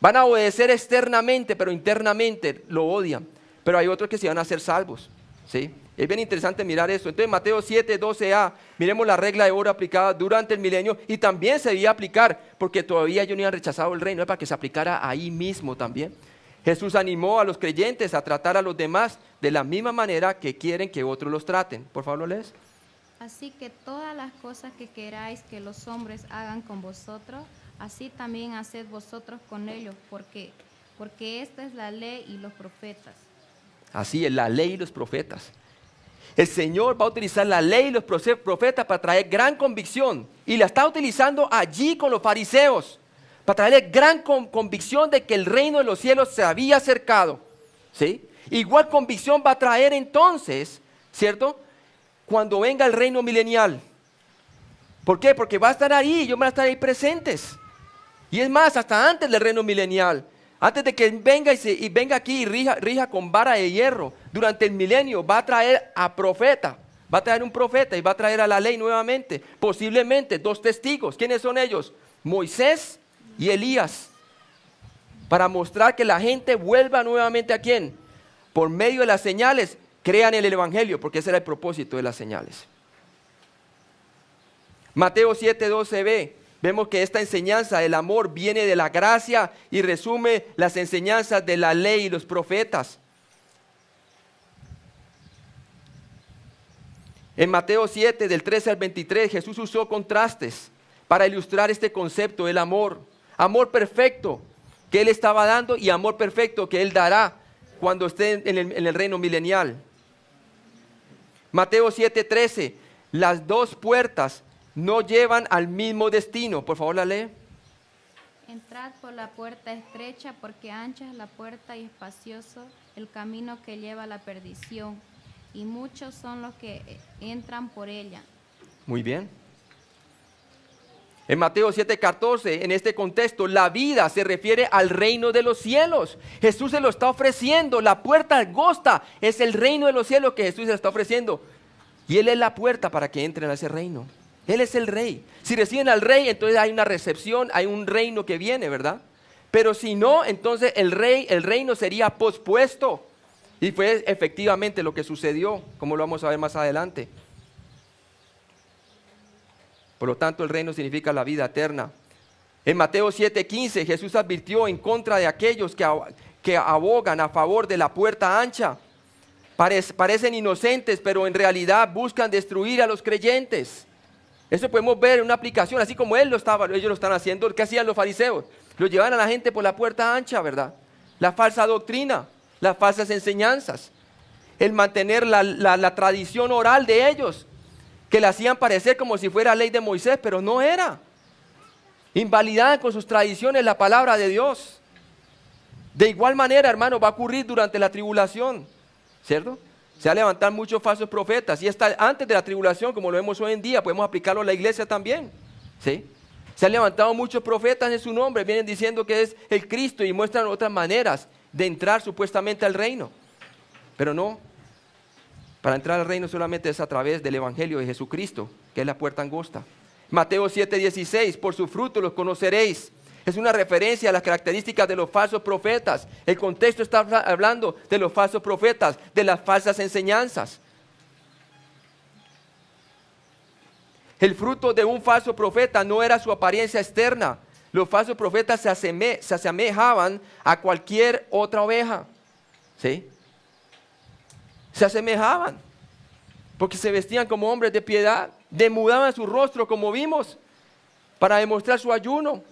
Van a obedecer externamente, pero internamente lo odian. Pero hay otros que se van a hacer salvos. ¿Sí? Es bien interesante mirar eso. Entonces Mateo 7, 12a, miremos la regla de oro aplicada durante el milenio y también se debía aplicar porque todavía ellos no habían rechazado el reino, para que se aplicara ahí mismo también. Jesús animó a los creyentes a tratar a los demás de la misma manera que quieren que otros los traten. Por favor, ¿lo lees? Así que todas las cosas que queráis que los hombres hagan con vosotros, así también haced vosotros con ellos, porque esta es la ley y los profetas. Así es, la ley y los profetas. El Señor va a utilizar la ley y los profetas para traer gran convicción. Y la está utilizando allí con los fariseos. Para traerle gran convicción de que el reino de los cielos se había acercado. ¿Sí? Igual convicción va a traer entonces, ¿cierto? Cuando venga el reino milenial. ¿Por qué? Porque va a estar ahí, ellos van a estar ahí presentes. Y es más, hasta antes del reino milenial. Antes de que venga y venga aquí y rija con vara de hierro, durante el milenio va a traer a profeta, va a traer un profeta y va a traer a la ley nuevamente, posiblemente 2 testigos. ¿Quiénes son ellos? Moisés y Elías, para mostrar que la gente vuelva nuevamente ¿a quién? Por medio de las señales, crean el evangelio, porque ese era el propósito de las señales. Mateo 7, 12b. Vemos que esta enseñanza del amor viene de la gracia y resume las enseñanzas de la ley y los profetas. En Mateo 7, del 13 al 23, Jesús usó contrastes para ilustrar este concepto del amor. Amor perfecto que Él estaba dando y amor perfecto que Él dará cuando esté en el reino milenial. Mateo 7, 13, las 2 puertas no llevan al mismo destino. Por favor, la lee. Entrad por la puerta estrecha, porque ancha es la puerta y espacioso el camino que lleva a la perdición, y muchos son los que entran por ella. Muy bien. En Mateo 7:14, en este contexto, la vida se refiere al reino de los cielos. Jesús se lo está ofreciendo. La puerta angosta es el reino de los cielos que Jesús se lo está ofreciendo. Y Él es la puerta para que entren a ese reino. Él es el rey. Si reciben al rey, entonces hay una recepción, hay un reino que viene, ¿verdad? Pero si no, entonces el reino sería pospuesto. Y fue efectivamente lo que sucedió, como lo vamos a ver más adelante. Por lo tanto, el reino significa la vida eterna. En Mateo 7:15, Jesús advirtió en contra de aquellos que abogan a favor de la puerta ancha. Parecen inocentes, pero en realidad buscan destruir a los creyentes. Eso podemos ver en una aplicación, así como ellos lo están haciendo. ¿Qué hacían los fariseos? Lo llevaban a la gente por la puerta ancha, ¿verdad? La falsa doctrina, las falsas enseñanzas, el mantener la tradición oral de ellos, que la hacían parecer como si fuera ley de Moisés, pero no era. Invalidaban con sus tradiciones la palabra de Dios. De igual manera, hermano, va a ocurrir durante la tribulación, ¿cierto? Se van a levantar muchos falsos profetas, y hasta antes de la tribulación, como lo vemos hoy en día, podemos aplicarlo a la iglesia también, ¿sí? Se han levantado muchos profetas en su nombre, vienen diciendo que es el Cristo y muestran otras maneras de entrar supuestamente al reino, pero no. Para entrar al reino solamente es a través del evangelio de Jesucristo, que es la puerta angosta. Mateo 7:16, por su fruto los conoceréis. Es una referencia a las características de los falsos profetas. El contexto está hablando de los falsos profetas, de las falsas enseñanzas. El fruto de un falso profeta no era su apariencia externa. Los falsos profetas se asemejaban a cualquier otra oveja. ¿Sí? Se asemejaban. porque se vestían como hombres de piedad, demudaban su rostro como vimos, para demostrar su ayuno,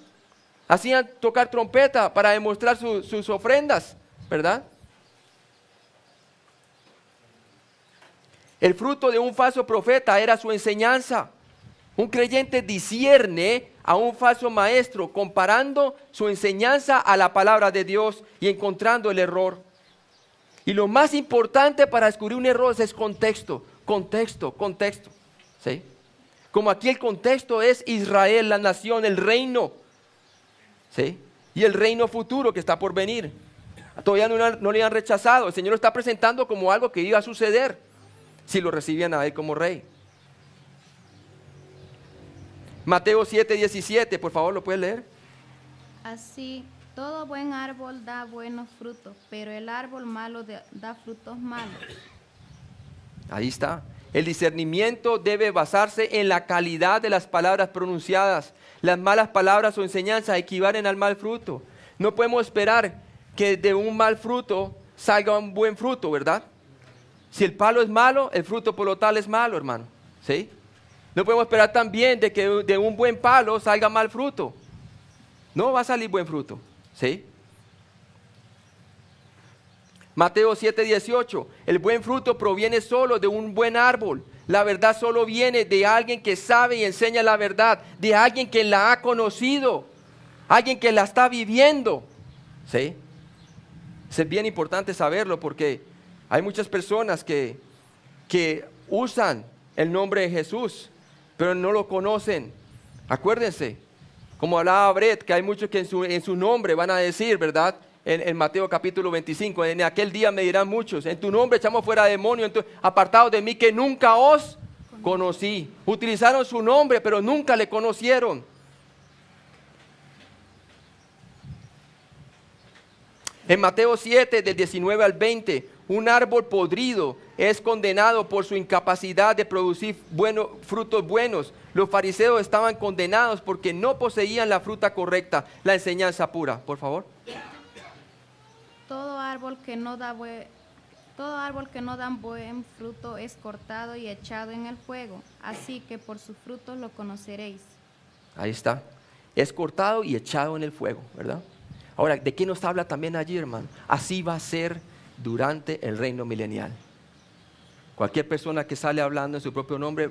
hacían tocar trompeta para demostrar sus ofrendas, ¿verdad? El fruto de un falso profeta era su enseñanza. Un creyente discierne a un falso maestro comparando su enseñanza a la palabra de Dios y encontrando el error. Y lo más importante para descubrir un error es contexto, ¿sí? Como aquí el contexto es Israel, la nación, el reino, ¿sí? Y el reino futuro que está por venir. Todavía no le han rechazado. El Señor lo está presentando como algo que iba a suceder si lo recibían a Él como rey. Mateo 7:17, por favor, ¿lo puedes leer? Así, todo buen árbol da buenos frutos, pero el árbol malo da frutos malos. Ahí está. El discernimiento debe basarse en la calidad de las palabras pronunciadas. Las malas palabras o enseñanzas equivalen al mal fruto. No podemos esperar que de un mal fruto salga un buen fruto, ¿verdad? Si el palo es malo, el fruto por lo tal es malo, hermano. ¿Sí? No podemos esperar también de que de un buen palo salga mal fruto. No va a salir buen fruto. ¿Sí? Mateo 7:18. El buen fruto proviene solo de un buen árbol. La verdad solo viene de alguien que sabe y enseña la verdad. De alguien que la ha conocido. Alguien que la está viviendo. ¿Sí? Es bien importante saberlo porque hay muchas personas que usan el nombre de Jesús, pero no lo conocen. Acuérdense, como hablaba Brett, que hay muchos que en su nombre van a decir, ¿verdad? En Mateo capítulo 25, en aquel día me dirán muchos, en tu nombre echamos fuera demonios, apartados de mí que nunca os conocí. Utilizaron su nombre, pero nunca le conocieron. En Mateo 7, del 19 al 20, un árbol podrido es condenado por su incapacidad de producir frutos buenos. Los fariseos estaban condenados porque no poseían la fruta correcta, la enseñanza pura. Por favor. Todo árbol que no da buen fruto es cortado y echado en el fuego. Así que por sus frutos lo conoceréis. Ahí está. Es cortado y echado en el fuego, ¿verdad? Ahora, ¿de qué nos habla también allí, hermano? Así va a ser durante el reino milenial. Cualquier persona que sale hablando en su propio nombre,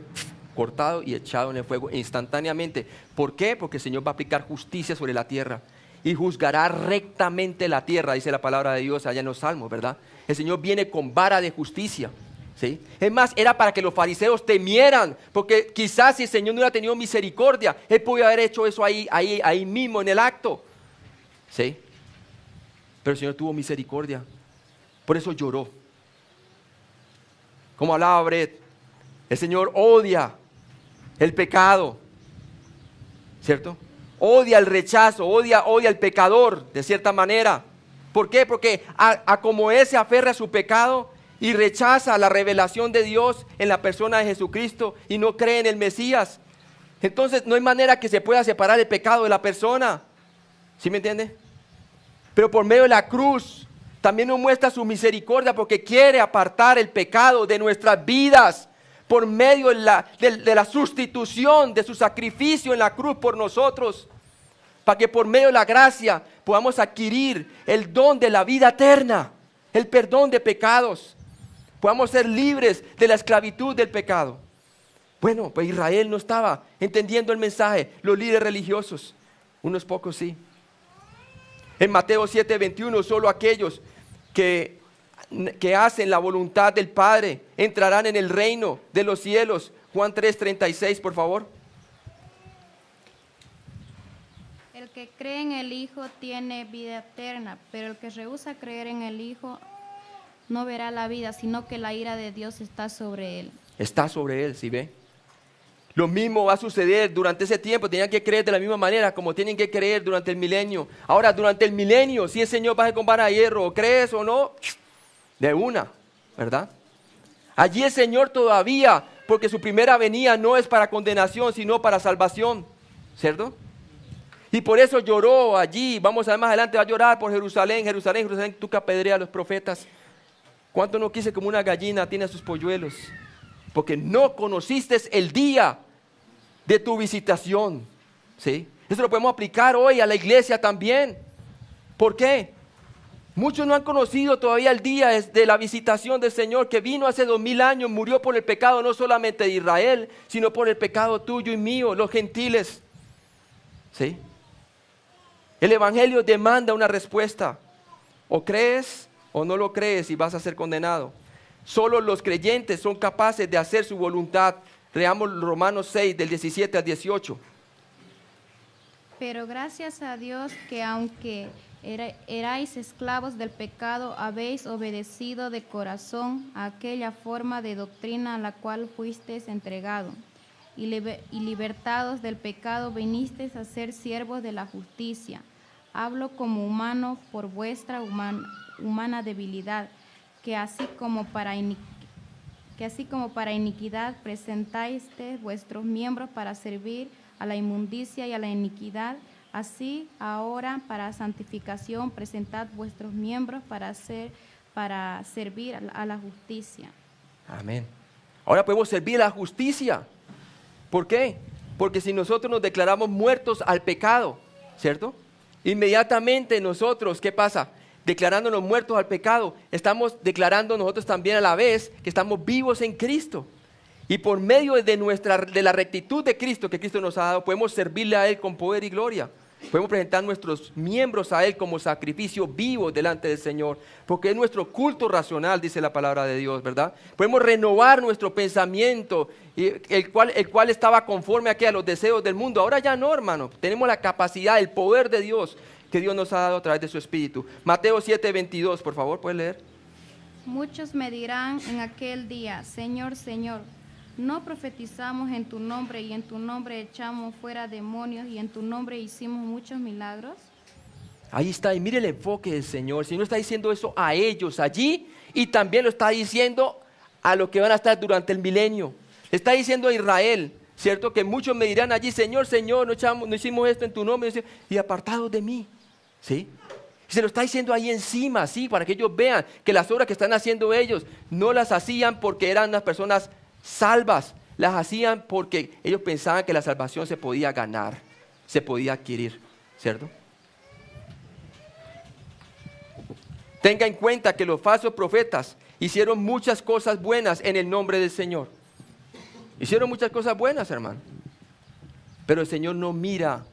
cortado y echado en el fuego instantáneamente. ¿Por qué? Porque el Señor va a aplicar justicia sobre la tierra y juzgará rectamente la tierra, dice la palabra de Dios allá en los Salmos, ¿verdad? El Señor viene con vara de justicia, ¿sí? Es más, era para que los fariseos temieran, porque quizás si el Señor no hubiera tenido misericordia, Él podía haber hecho eso ahí mismo en el acto, ¿sí? Pero el Señor tuvo misericordia, por eso lloró. Como hablaba Brett, el Señor odia el pecado, ¿cierto? Odia el rechazo, odia al pecador de cierta manera. ¿Por qué? Porque a como Él se aferra a su pecado y rechaza la revelación de Dios en la persona de Jesucristo y no cree en el Mesías, entonces no hay manera que se pueda separar el pecado de la persona. ¿Sí me entiende? Pero por medio de la cruz también nos muestra su misericordia porque quiere apartar el pecado de nuestras vidas por medio de la sustitución de su sacrificio en la cruz por nosotros, para que por medio de la gracia podamos adquirir el don de la vida eterna, el perdón de pecados, podamos ser libres de la esclavitud del pecado. Bueno, pues Israel no estaba entendiendo el mensaje, los líderes religiosos, unos pocos sí. En Mateo 7:21, solo aquellos que hacen la voluntad del Padre entrarán en el reino de los cielos. Juan 3:36, por favor. El que cree en el Hijo tiene vida eterna, pero el que rehúsa creer en el Hijo no verá la vida, sino que la ira de Dios está sobre él. Está sobre él, ¿sí ve? Lo mismo va a suceder durante ese tiempo. Tenían que creer de la misma manera como tienen que creer durante el milenio. Ahora, durante el milenio, si el Señor baja con vara de hierro, ¿crees o no? De una, ¿verdad? Allí el Señor todavía, porque su primera venida no es para condenación, sino para salvación, ¿cierto? Y por eso lloró allí. Vamos a ver más adelante, va a llorar por Jerusalén. Jerusalén, Jerusalén, tú que apedreas a los profetas. ¿Cuánto no quise como una gallina tiene a sus polluelos? porque no conociste el día de tu visitación. ¿Sí? Eso lo podemos aplicar hoy a la iglesia también. ¿Por qué? Muchos no han conocido todavía el día de la visitación del Señor, que vino hace 2000 años, murió por el pecado no solamente de Israel, sino por el pecado tuyo y mío, los gentiles. ¿Sí? El Evangelio demanda una respuesta. O crees o no lo crees y vas a ser condenado. Solo los creyentes son capaces de hacer su voluntad. Leamos Romanos 6, del 17 al 18. Pero gracias a Dios que aunque erais esclavos del pecado, habéis obedecido de corazón a aquella forma de doctrina a la cual fuisteis entregados, y libertados del pecado vinisteis a ser siervos de la justicia. Hablo como humano por vuestra humana debilidad, que así como para iniquidad presentáis vuestros miembros para servir a la inmundicia y a la iniquidad, así ahora para santificación presentad vuestros miembros para servir a la justicia. Amén. Ahora podemos servir a la justicia. ¿Por qué? Porque si nosotros nos declaramos muertos al pecado, ¿cierto? Inmediatamente nosotros, ¿qué pasa? Declarándonos muertos al pecado, estamos declarando nosotros también a la vez que estamos vivos en Cristo. Y por medio de la rectitud de Cristo que Cristo nos ha dado, podemos servirle a Él con poder y gloria. Podemos presentar nuestros miembros a Él como sacrificio vivo delante del Señor, porque es nuestro culto racional, dice la palabra de Dios, ¿verdad? Podemos renovar nuestro pensamiento, el cual estaba conforme a los deseos del mundo. Ahora ya no, hermano. Tenemos la capacidad, el poder de Dios que Dios nos ha dado a través de su Espíritu. Mateo 7:22, por favor, ¿puedes leer? Muchos me dirán en aquel día: Señor, Señor, ¿no profetizamos en tu nombre y en tu nombre echamos fuera demonios y en tu nombre hicimos muchos milagros? Ahí está, y mire el enfoque del Señor. El Señor está diciendo eso a ellos allí y también lo está diciendo a los que van a estar durante el milenio. Le está diciendo a Israel, ¿cierto? Que muchos me dirán allí: Señor, Señor, no hicimos esto en tu nombre, y apartados de mí. ¿Sí? Se lo está diciendo ahí encima, sí, para que ellos vean que las obras que están haciendo ellos no las hacían porque eran unas personas salvas, las hacían porque ellos pensaban que la salvación se podía ganar, se podía adquirir, ¿cierto? Tenga en cuenta que los falsos profetas hicieron muchas cosas buenas en el nombre del Señor. Hicieron muchas cosas buenas, hermano. Pero el Señor no mira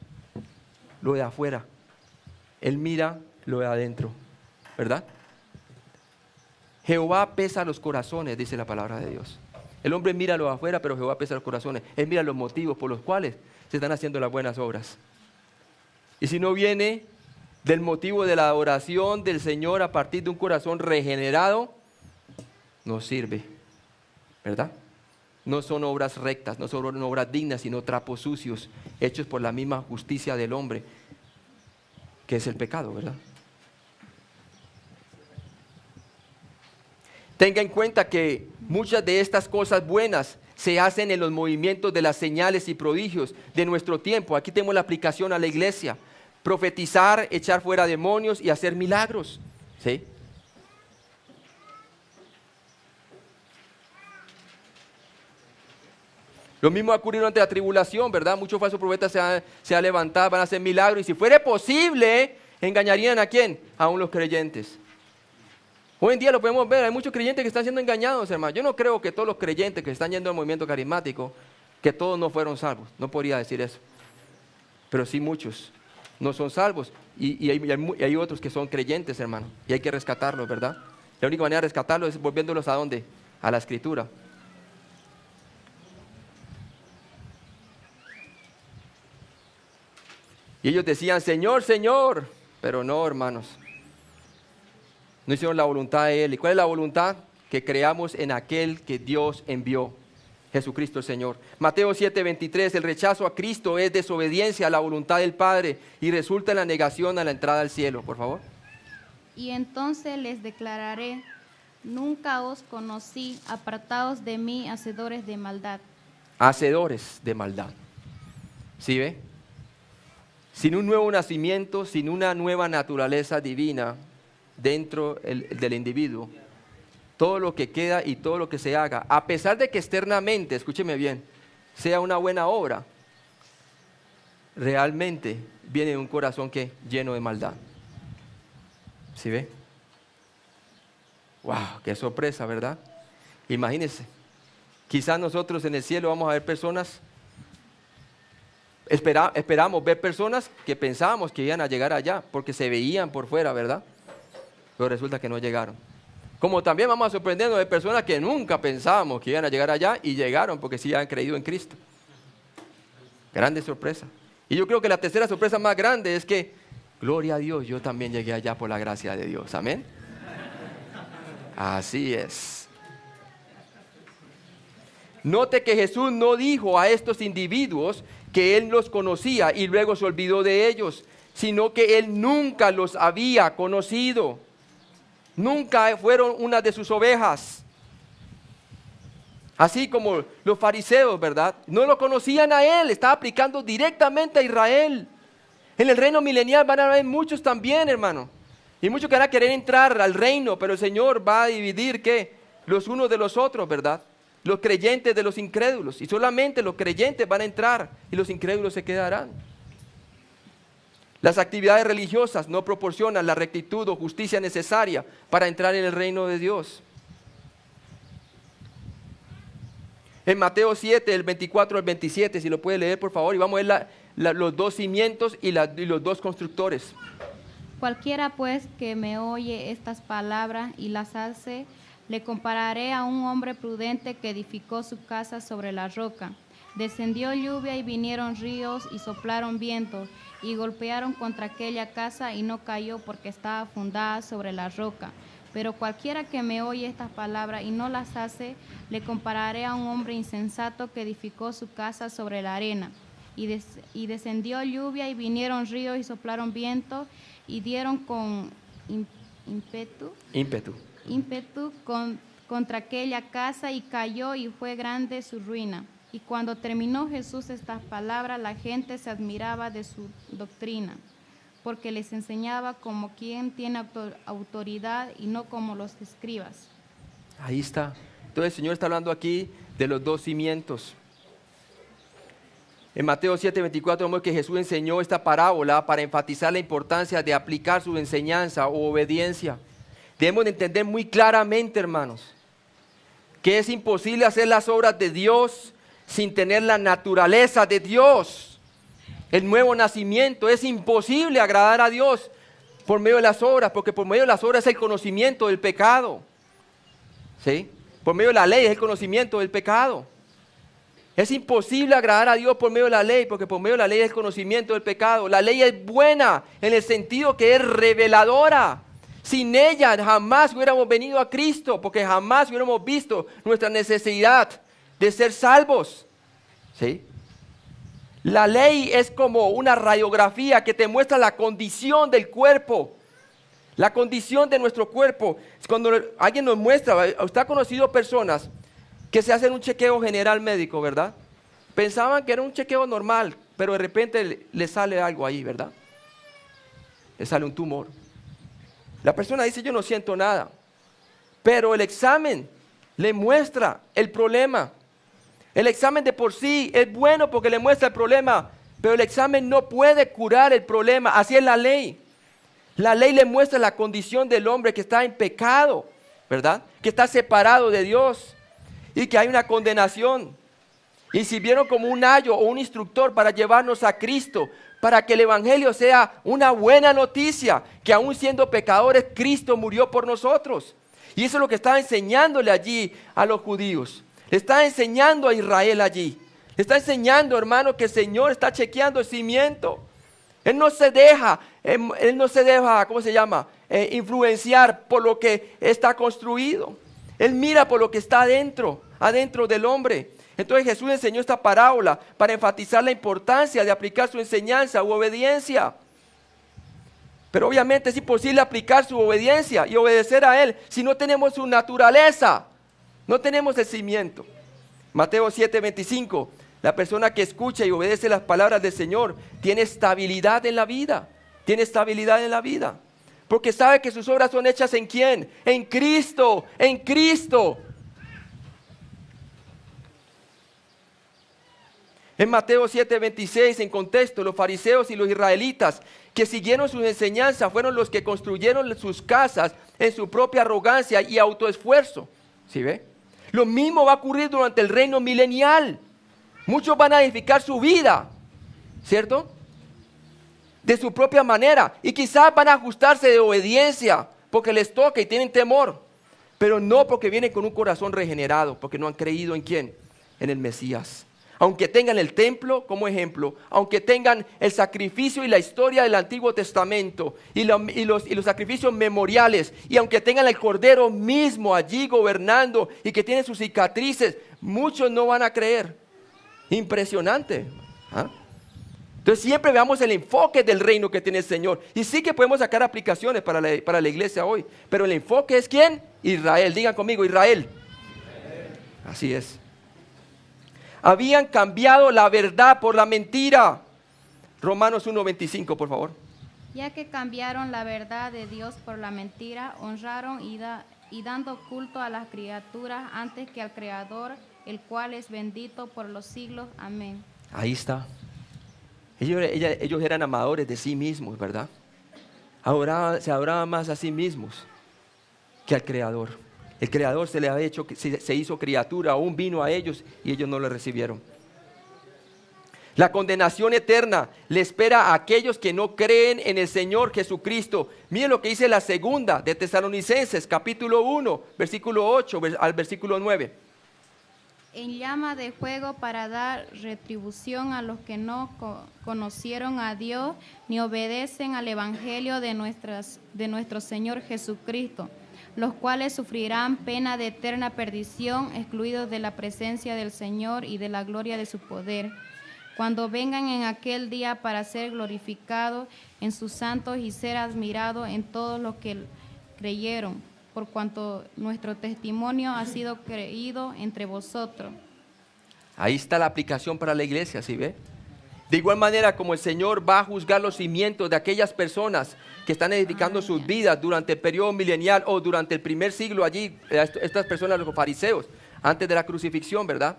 lo de afuera, Él mira lo de adentro, ¿verdad? Jehová pesa los corazones, dice la palabra de Dios. El hombre mira lo de afuera, pero Jehová pesa los corazones. Él mira los motivos por los cuales se están haciendo las buenas obras. Y si no viene del motivo de la adoración del Señor a partir de un corazón regenerado, no sirve, ¿verdad? No son obras rectas, no son obras dignas, sino trapos sucios, hechos por la misma justicia del hombre, que es el pecado, ¿verdad? Tenga en cuenta que muchas de estas cosas buenas se hacen en los movimientos de las señales y prodigios de nuestro tiempo. Aquí tenemos la aplicación a la iglesia: profetizar, echar fuera demonios y hacer milagros, ¿sí? Lo mismo va a ocurrir durante la tribulación, ¿verdad? Muchos falsos profetas se han levantado, van a hacer milagros, y si fuera posible, ¿engañarían a quién? Aún los creyentes. Hoy en día lo podemos ver, hay muchos creyentes que están siendo engañados, hermano. Yo no creo que todos los creyentes que están yendo al movimiento carismático, que todos no fueron salvos. No podría decir eso. Pero sí muchos no son salvos. Y hay otros que son creyentes, hermano. Y hay que rescatarlos, ¿verdad? La única manera de rescatarlos es volviéndolos ¿a dónde? A la Escritura. Y ellos decían: Señor, Señor. Pero no, hermanos. No hicieron la voluntad de Él. ¿Y cuál es la voluntad? Que creamos en aquel que Dios envió, Jesucristo el Señor. Mateo 7:23, el rechazo a Cristo es desobediencia a la voluntad del Padre y resulta en la negación a la entrada al cielo. Por favor. Y entonces les declararé: nunca os conocí, apartados de mí, hacedores de maldad. Hacedores de maldad. ¿Sí ve? Sin un nuevo nacimiento, sin una nueva naturaleza divina dentro del individuo, todo lo que queda y todo lo que se haga, a pesar de que externamente, escúcheme bien, sea una buena obra, realmente viene de un corazón que lleno de maldad. ¿Sí ve? ¡Wow! ¡Qué sorpresa!, ¿verdad? Imagínense, quizás nosotros en el cielo vamos a ver personas, esperamos ver personas que pensábamos que iban a llegar allá, porque se veían por fuera, ¿verdad? Pero resulta que no llegaron. Como también vamos a sorprendernos de personas que nunca pensábamos que iban a llegar allá y llegaron porque sí han creído en Cristo. Grande sorpresa. Y yo creo que la tercera sorpresa más grande es que, gloria a Dios, yo también llegué allá por la gracia de Dios. Amén. Así es. Note que Jesús no dijo a estos individuos que Él los conocía y luego se olvidó de ellos, sino que Él nunca los había conocido. Nunca fueron una de sus ovejas. Así como los fariseos, ¿verdad? No lo conocían a Él, estaba aplicando directamente a Israel. En el reino milenial van a haber muchos también, hermano. Y muchos que van a querer entrar al reino, pero el Señor va a dividir, ¿qué? Los unos de los otros, ¿verdad? Los creyentes de los incrédulos. Y solamente los creyentes van a entrar y los incrédulos se quedarán. Las actividades religiosas no proporcionan la rectitud o justicia necesaria para entrar en el reino de Dios. En Mateo 7, el 24 al 27, si lo puede leer por favor, y vamos a ver los dos cimientos y los dos constructores. Cualquiera pues que me oye estas palabras y las hace, le compararé a un hombre prudente que edificó su casa sobre la roca. Descendió lluvia y vinieron ríos y soplaron vientos y golpearon contra aquella casa y no cayó porque estaba fundada sobre la roca. Pero cualquiera que me oye estas palabras y no las hace, le compararé a un hombre insensato que edificó su casa sobre la arena. Y descendió lluvia y vinieron ríos y soplaron vientos y dieron con ímpetu contra aquella casa y cayó y fue grande su ruina. Y cuando terminó Jesús estas palabras, la gente se admiraba de su doctrina, porque les enseñaba como quien tiene autoridad y no como los escribas. Ahí está. Entonces el Señor está hablando aquí de los dos cimientos. En Mateo 7:24 vemos que Jesús enseñó esta parábola para enfatizar la importancia de aplicar su enseñanza o obediencia. Debemos de entender muy claramente, hermanos, que es imposible hacer las obras de Dios sin tener la naturaleza de Dios. El nuevo nacimiento, es imposible agradar a Dios por medio de las obras, porque por medio de las obras es el conocimiento del pecado. ¿Sí? Por medio de la ley es el conocimiento del pecado. Es imposible agradar a Dios por medio de la ley, porque por medio de la ley es el conocimiento del pecado. La ley es buena en el sentido que es reveladora. Sin ella jamás hubiéramos venido a Cristo, porque jamás hubiéramos visto nuestra necesidad de ser salvos. ¿Sí? La ley es como una radiografía que te muestra la condición del cuerpo. La condición de nuestro cuerpo. Cuando alguien nos muestra, usted ha conocido personas que se hacen un chequeo general médico, ¿verdad? Pensaban que era un chequeo normal, pero de repente le sale algo ahí, ¿verdad? Le sale un tumor. La persona dice, yo no siento nada. Pero el examen le muestra el problema. El examen de por sí es bueno porque le muestra el problema, pero el examen no puede curar el problema. Así es la ley. La ley le muestra la condición del hombre que está en pecado, ¿verdad? Que está separado de Dios y que hay una condenación. Y sirvieron como un ayo o un instructor para llevarnos a Cristo, para que el evangelio sea una buena noticia, que aún siendo pecadores, Cristo murió por nosotros. Y eso es lo que estaba enseñándole allí a los judíos. Le está enseñando a Israel allí. Le está enseñando, hermano, que el Señor está chequeando el cimiento. Él no se deja, ¿cómo se llama? Influenciar por lo que está construido. Él mira por lo que está adentro del hombre. Entonces Jesús enseñó esta parábola para enfatizar la importancia de aplicar su enseñanza u obediencia. Pero obviamente es imposible aplicar su obediencia y obedecer a Él si no tenemos su naturaleza, no tenemos el cimiento. Mateo 7:25, la persona que escucha y obedece las palabras del Señor tiene estabilidad en la vida, Porque sabe que sus obras son hechas ¿en quién? En Cristo, en Cristo. En Mateo 7:26, en contexto, los fariseos y los israelitas que siguieron sus enseñanzas fueron los que construyeron sus casas en su propia arrogancia y autoesfuerzo. ¿Sí ve? Lo mismo va a ocurrir durante el reino milenial. Muchos van a edificar su vida, ¿cierto? De su propia manera. Y quizás van a ajustarse de obediencia porque les toca y tienen temor. Pero no porque vienen con un corazón regenerado, porque no han creído ¿en quién? En el Mesías. Aunque tengan el templo como ejemplo, aunque tengan el sacrificio y la historia del Antiguo Testamento y los sacrificios memoriales, y aunque tengan el Cordero mismo allí gobernando y que tienen sus cicatrices, muchos no van a creer. Impresionante. ¿Ah? Entonces siempre veamos el enfoque del reino que tiene el Señor. Y sí que podemos sacar aplicaciones para la iglesia hoy, pero el enfoque es ¿quién? Israel. Digan conmigo, Israel. Así es. Habían cambiado la verdad por la mentira. Romanos 1:25, por favor. Ya que cambiaron la verdad de Dios por la mentira, honraron y dando culto a las criaturas antes que al Creador, el cual es bendito por los siglos. Amén. Ahí está. Ellos eran amadores de sí mismos, ¿verdad? Se adoraban más a sí mismos que al Creador. El Creador se hizo criatura, aún vino a ellos y ellos no lo recibieron. La condenación eterna le espera a aquellos que no creen en el Señor Jesucristo. Miren lo que dice la segunda de Tesalonicenses, capítulo 1, versículo 8 al versículo 9. En llama de fuego para dar retribución a los que no conocieron a Dios ni obedecen al Evangelio de nuestro Señor Jesucristo, los cuales sufrirán pena de eterna perdición, excluidos de la presencia del Señor y de la gloria de su poder, cuando vengan en aquel día para ser glorificados en sus santos y ser admirados en todos los que creyeron, por cuanto nuestro testimonio ha sido creído entre vosotros. Ahí está la aplicación para la iglesia, ¿sí ve? De igual manera como el Señor va a juzgar los cimientos de aquellas personas que están edificando sus vidas durante el periodo milenial o durante el primer siglo allí, estas personas, los fariseos, antes de la crucifixión, ¿verdad?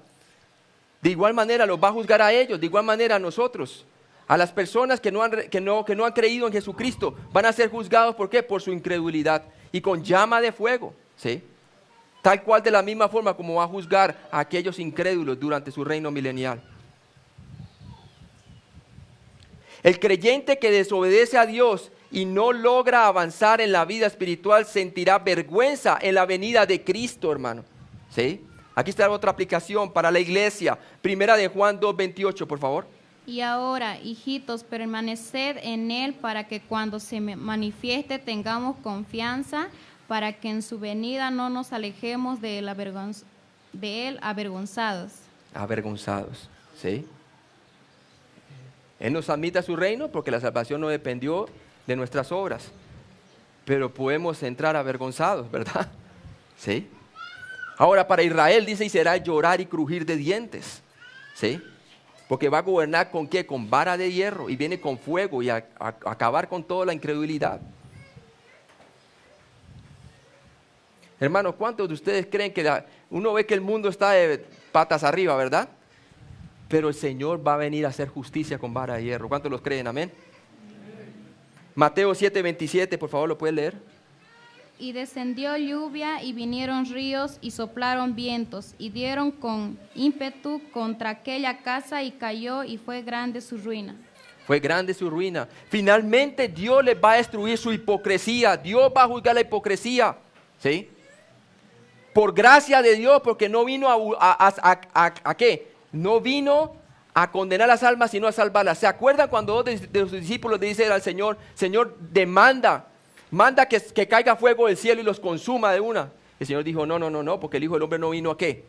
De igual manera los va a juzgar a ellos, de igual manera a nosotros. A las personas que no han creído en Jesucristo van a ser juzgados, ¿por qué? Por su incredulidad y con llama de fuego, ¿sí? Tal cual de la misma forma como va a juzgar a aquellos incrédulos durante su reino milenial. El creyente que desobedece a Dios y no logra avanzar en la vida espiritual sentirá vergüenza en la venida de Cristo, hermano. ¿Sí? Aquí está otra aplicación para la iglesia. Primera de Juan 2:28, por favor. Y ahora, hijitos, permaneced en Él para que cuando se manifieste tengamos confianza, para que en su venida no nos alejemos de Él avergonzados. Avergonzados, ¿sí? Él nos admite a su reino porque la salvación no dependió de nuestras obras, pero podemos entrar avergonzados, ¿verdad? ¿Sí? Ahora para Israel dice, y será llorar y crujir de dientes, ¿sí? Porque va a gobernar ¿con qué? Con vara de hierro y viene con fuego y a acabar con toda la incredulidad. Hermanos, ¿cuántos de ustedes creen que uno ve que el mundo está de patas arriba, ¿verdad? Pero el Señor va a venir a hacer justicia con vara de hierro. ¿Cuántos los creen? Amén. Mateo 7:27, por favor, ¿lo puedes leer? Y descendió lluvia y vinieron ríos y soplaron vientos y dieron con ímpetu contra aquella casa y cayó y fue grande su ruina. Fue grande su ruina. Finalmente Dios les va a destruir su hipocresía. Dios va a juzgar la hipocresía. ¿Sí? Por gracia de Dios, porque no vino ¿a qué? No vino a condenar las almas, sino a salvarlas. ¿Se acuerdan cuando dos de sus discípulos le dicen al Señor, Señor, manda que caiga fuego del cielo y los consuma de una? El Señor dijo, no, porque el Hijo del Hombre no vino ¿a qué?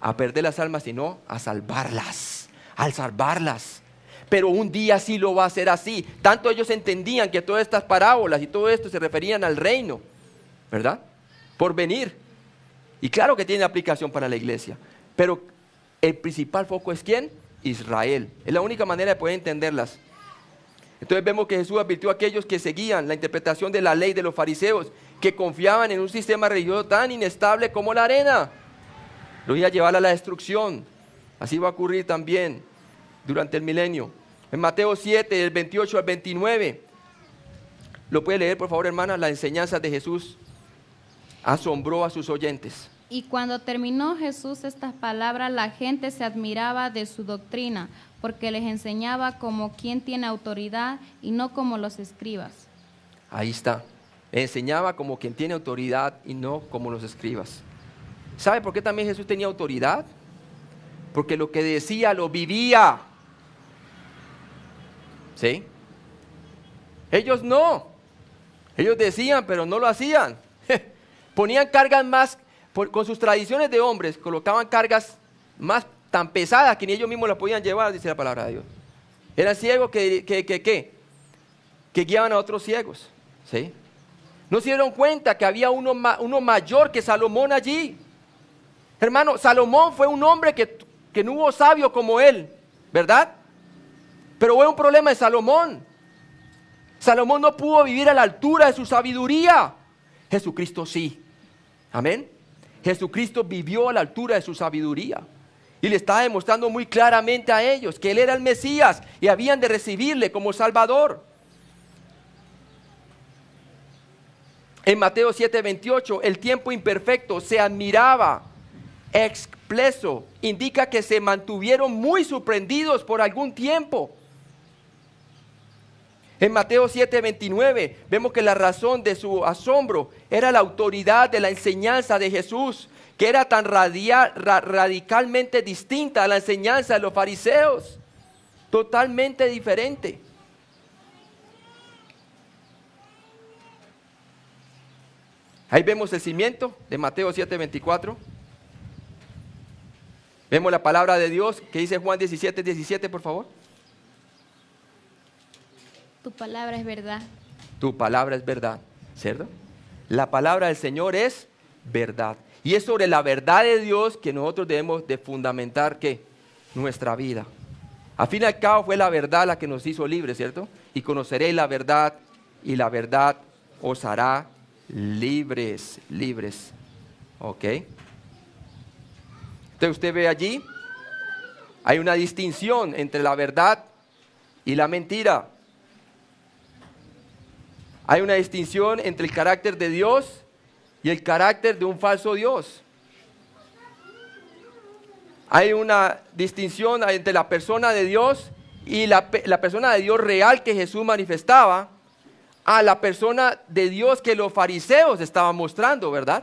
A perder las almas, sino a salvarlas, al salvarlas. Pero un día sí lo va a hacer así. Tanto ellos entendían que todas estas parábolas y todo esto se referían al reino, ¿verdad? Por venir. Y claro que tiene aplicación para la iglesia. Pero el principal foco es ¿quién? Israel. Es la única manera de poder entenderlas. Entonces vemos que Jesús advirtió a aquellos que seguían la interpretación de la ley de los fariseos, que confiaban en un sistema religioso tan inestable como la arena. Lo iba a llevar a la destrucción. Así va a ocurrir también durante el milenio. En Mateo 7, del 28 al 29, ¿lo puede leer por favor, hermana? La enseñanza de Jesús asombró a sus oyentes. Y cuando terminó Jesús estas palabras, la gente se admiraba de su doctrina, porque les enseñaba como quien tiene autoridad y no como los escribas. Ahí está. Enseñaba como quien tiene autoridad y no como los escribas. ¿Sabe por qué también Jesús tenía autoridad? Porque lo que decía lo vivía. ¿Sí? Ellos no. Ellos decían, pero no lo hacían. Ponían cargas más, con sus tradiciones de hombres, colocaban cargas más tan pesadas que ni ellos mismos las podían llevar, dice la palabra de Dios. Eran ciegos que guiaban a otros ciegos. ¿Sí? No se dieron cuenta que había uno mayor que Salomón allí. Hermano, Salomón fue un hombre que no hubo sabio como él, ¿verdad? Pero hubo un problema en Salomón. Salomón no pudo vivir a la altura de su sabiduría. Jesucristo sí. Amén. Jesucristo vivió a la altura de su sabiduría. Y le estaba demostrando muy claramente a ellos que Él era el Mesías y habían de recibirle como Salvador. En Mateo 7:28, el tiempo imperfecto se admiraba, expleso, indica que se mantuvieron muy sorprendidos por algún tiempo. En Mateo 7:29 vemos que la razón de su asombro era la autoridad de la enseñanza de Jesús, que era tan radicalmente distinta a la enseñanza de los fariseos, totalmente diferente. Ahí vemos el cimiento de Mateo 7:24. Vemos la palabra de Dios que dice Juan 17:17, por favor. Tu palabra es verdad. Tu palabra es verdad, ¿cierto? La palabra del Señor es verdad. Y es sobre la verdad de Dios que nosotros debemos de fundamentar, ¿qué? Nuestra vida. Al fin y al cabo fue la verdad la que nos hizo libres, ¿cierto? Y conoceréis la verdad y la verdad os hará libres. ¿Ok? Entonces usted ve allí, hay una distinción entre la verdad y la mentira. Hay una distinción entre el carácter de Dios y el carácter de un falso Dios. Hay una distinción entre la persona de Dios y la persona de Dios real que Jesús manifestaba a la persona de Dios que los fariseos estaban mostrando, ¿verdad?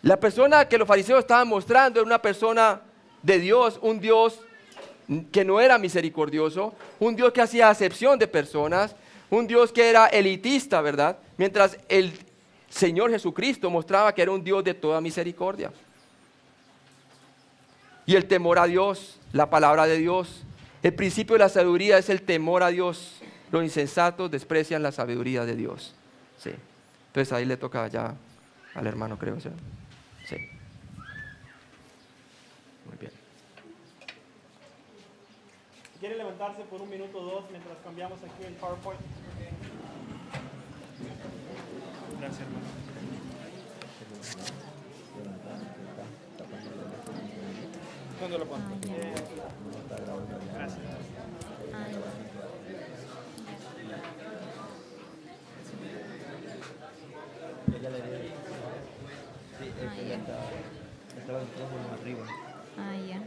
La persona que los fariseos estaban mostrando era una persona de Dios, un Dios que no era misericordioso, un Dios que hacía acepción de personas, un Dios que era elitista, ¿verdad? Mientras el Señor Jesucristo mostraba que era un Dios de toda misericordia. Y el temor a Dios, la palabra de Dios, el principio de la sabiduría es el temor a Dios. Los insensatos desprecian la sabiduría de Dios. Sí. Entonces ahí le toca ya al hermano, creo. ¿Sí? Sí. Muy bien. ¿Quiere levantarse por un minuto o dos mientras cambiamos aquí el PowerPoint? Gracias, hermano. ¿Dónde lo pongo? Gracias. Estaba el micrófono arriba. Ah, ya.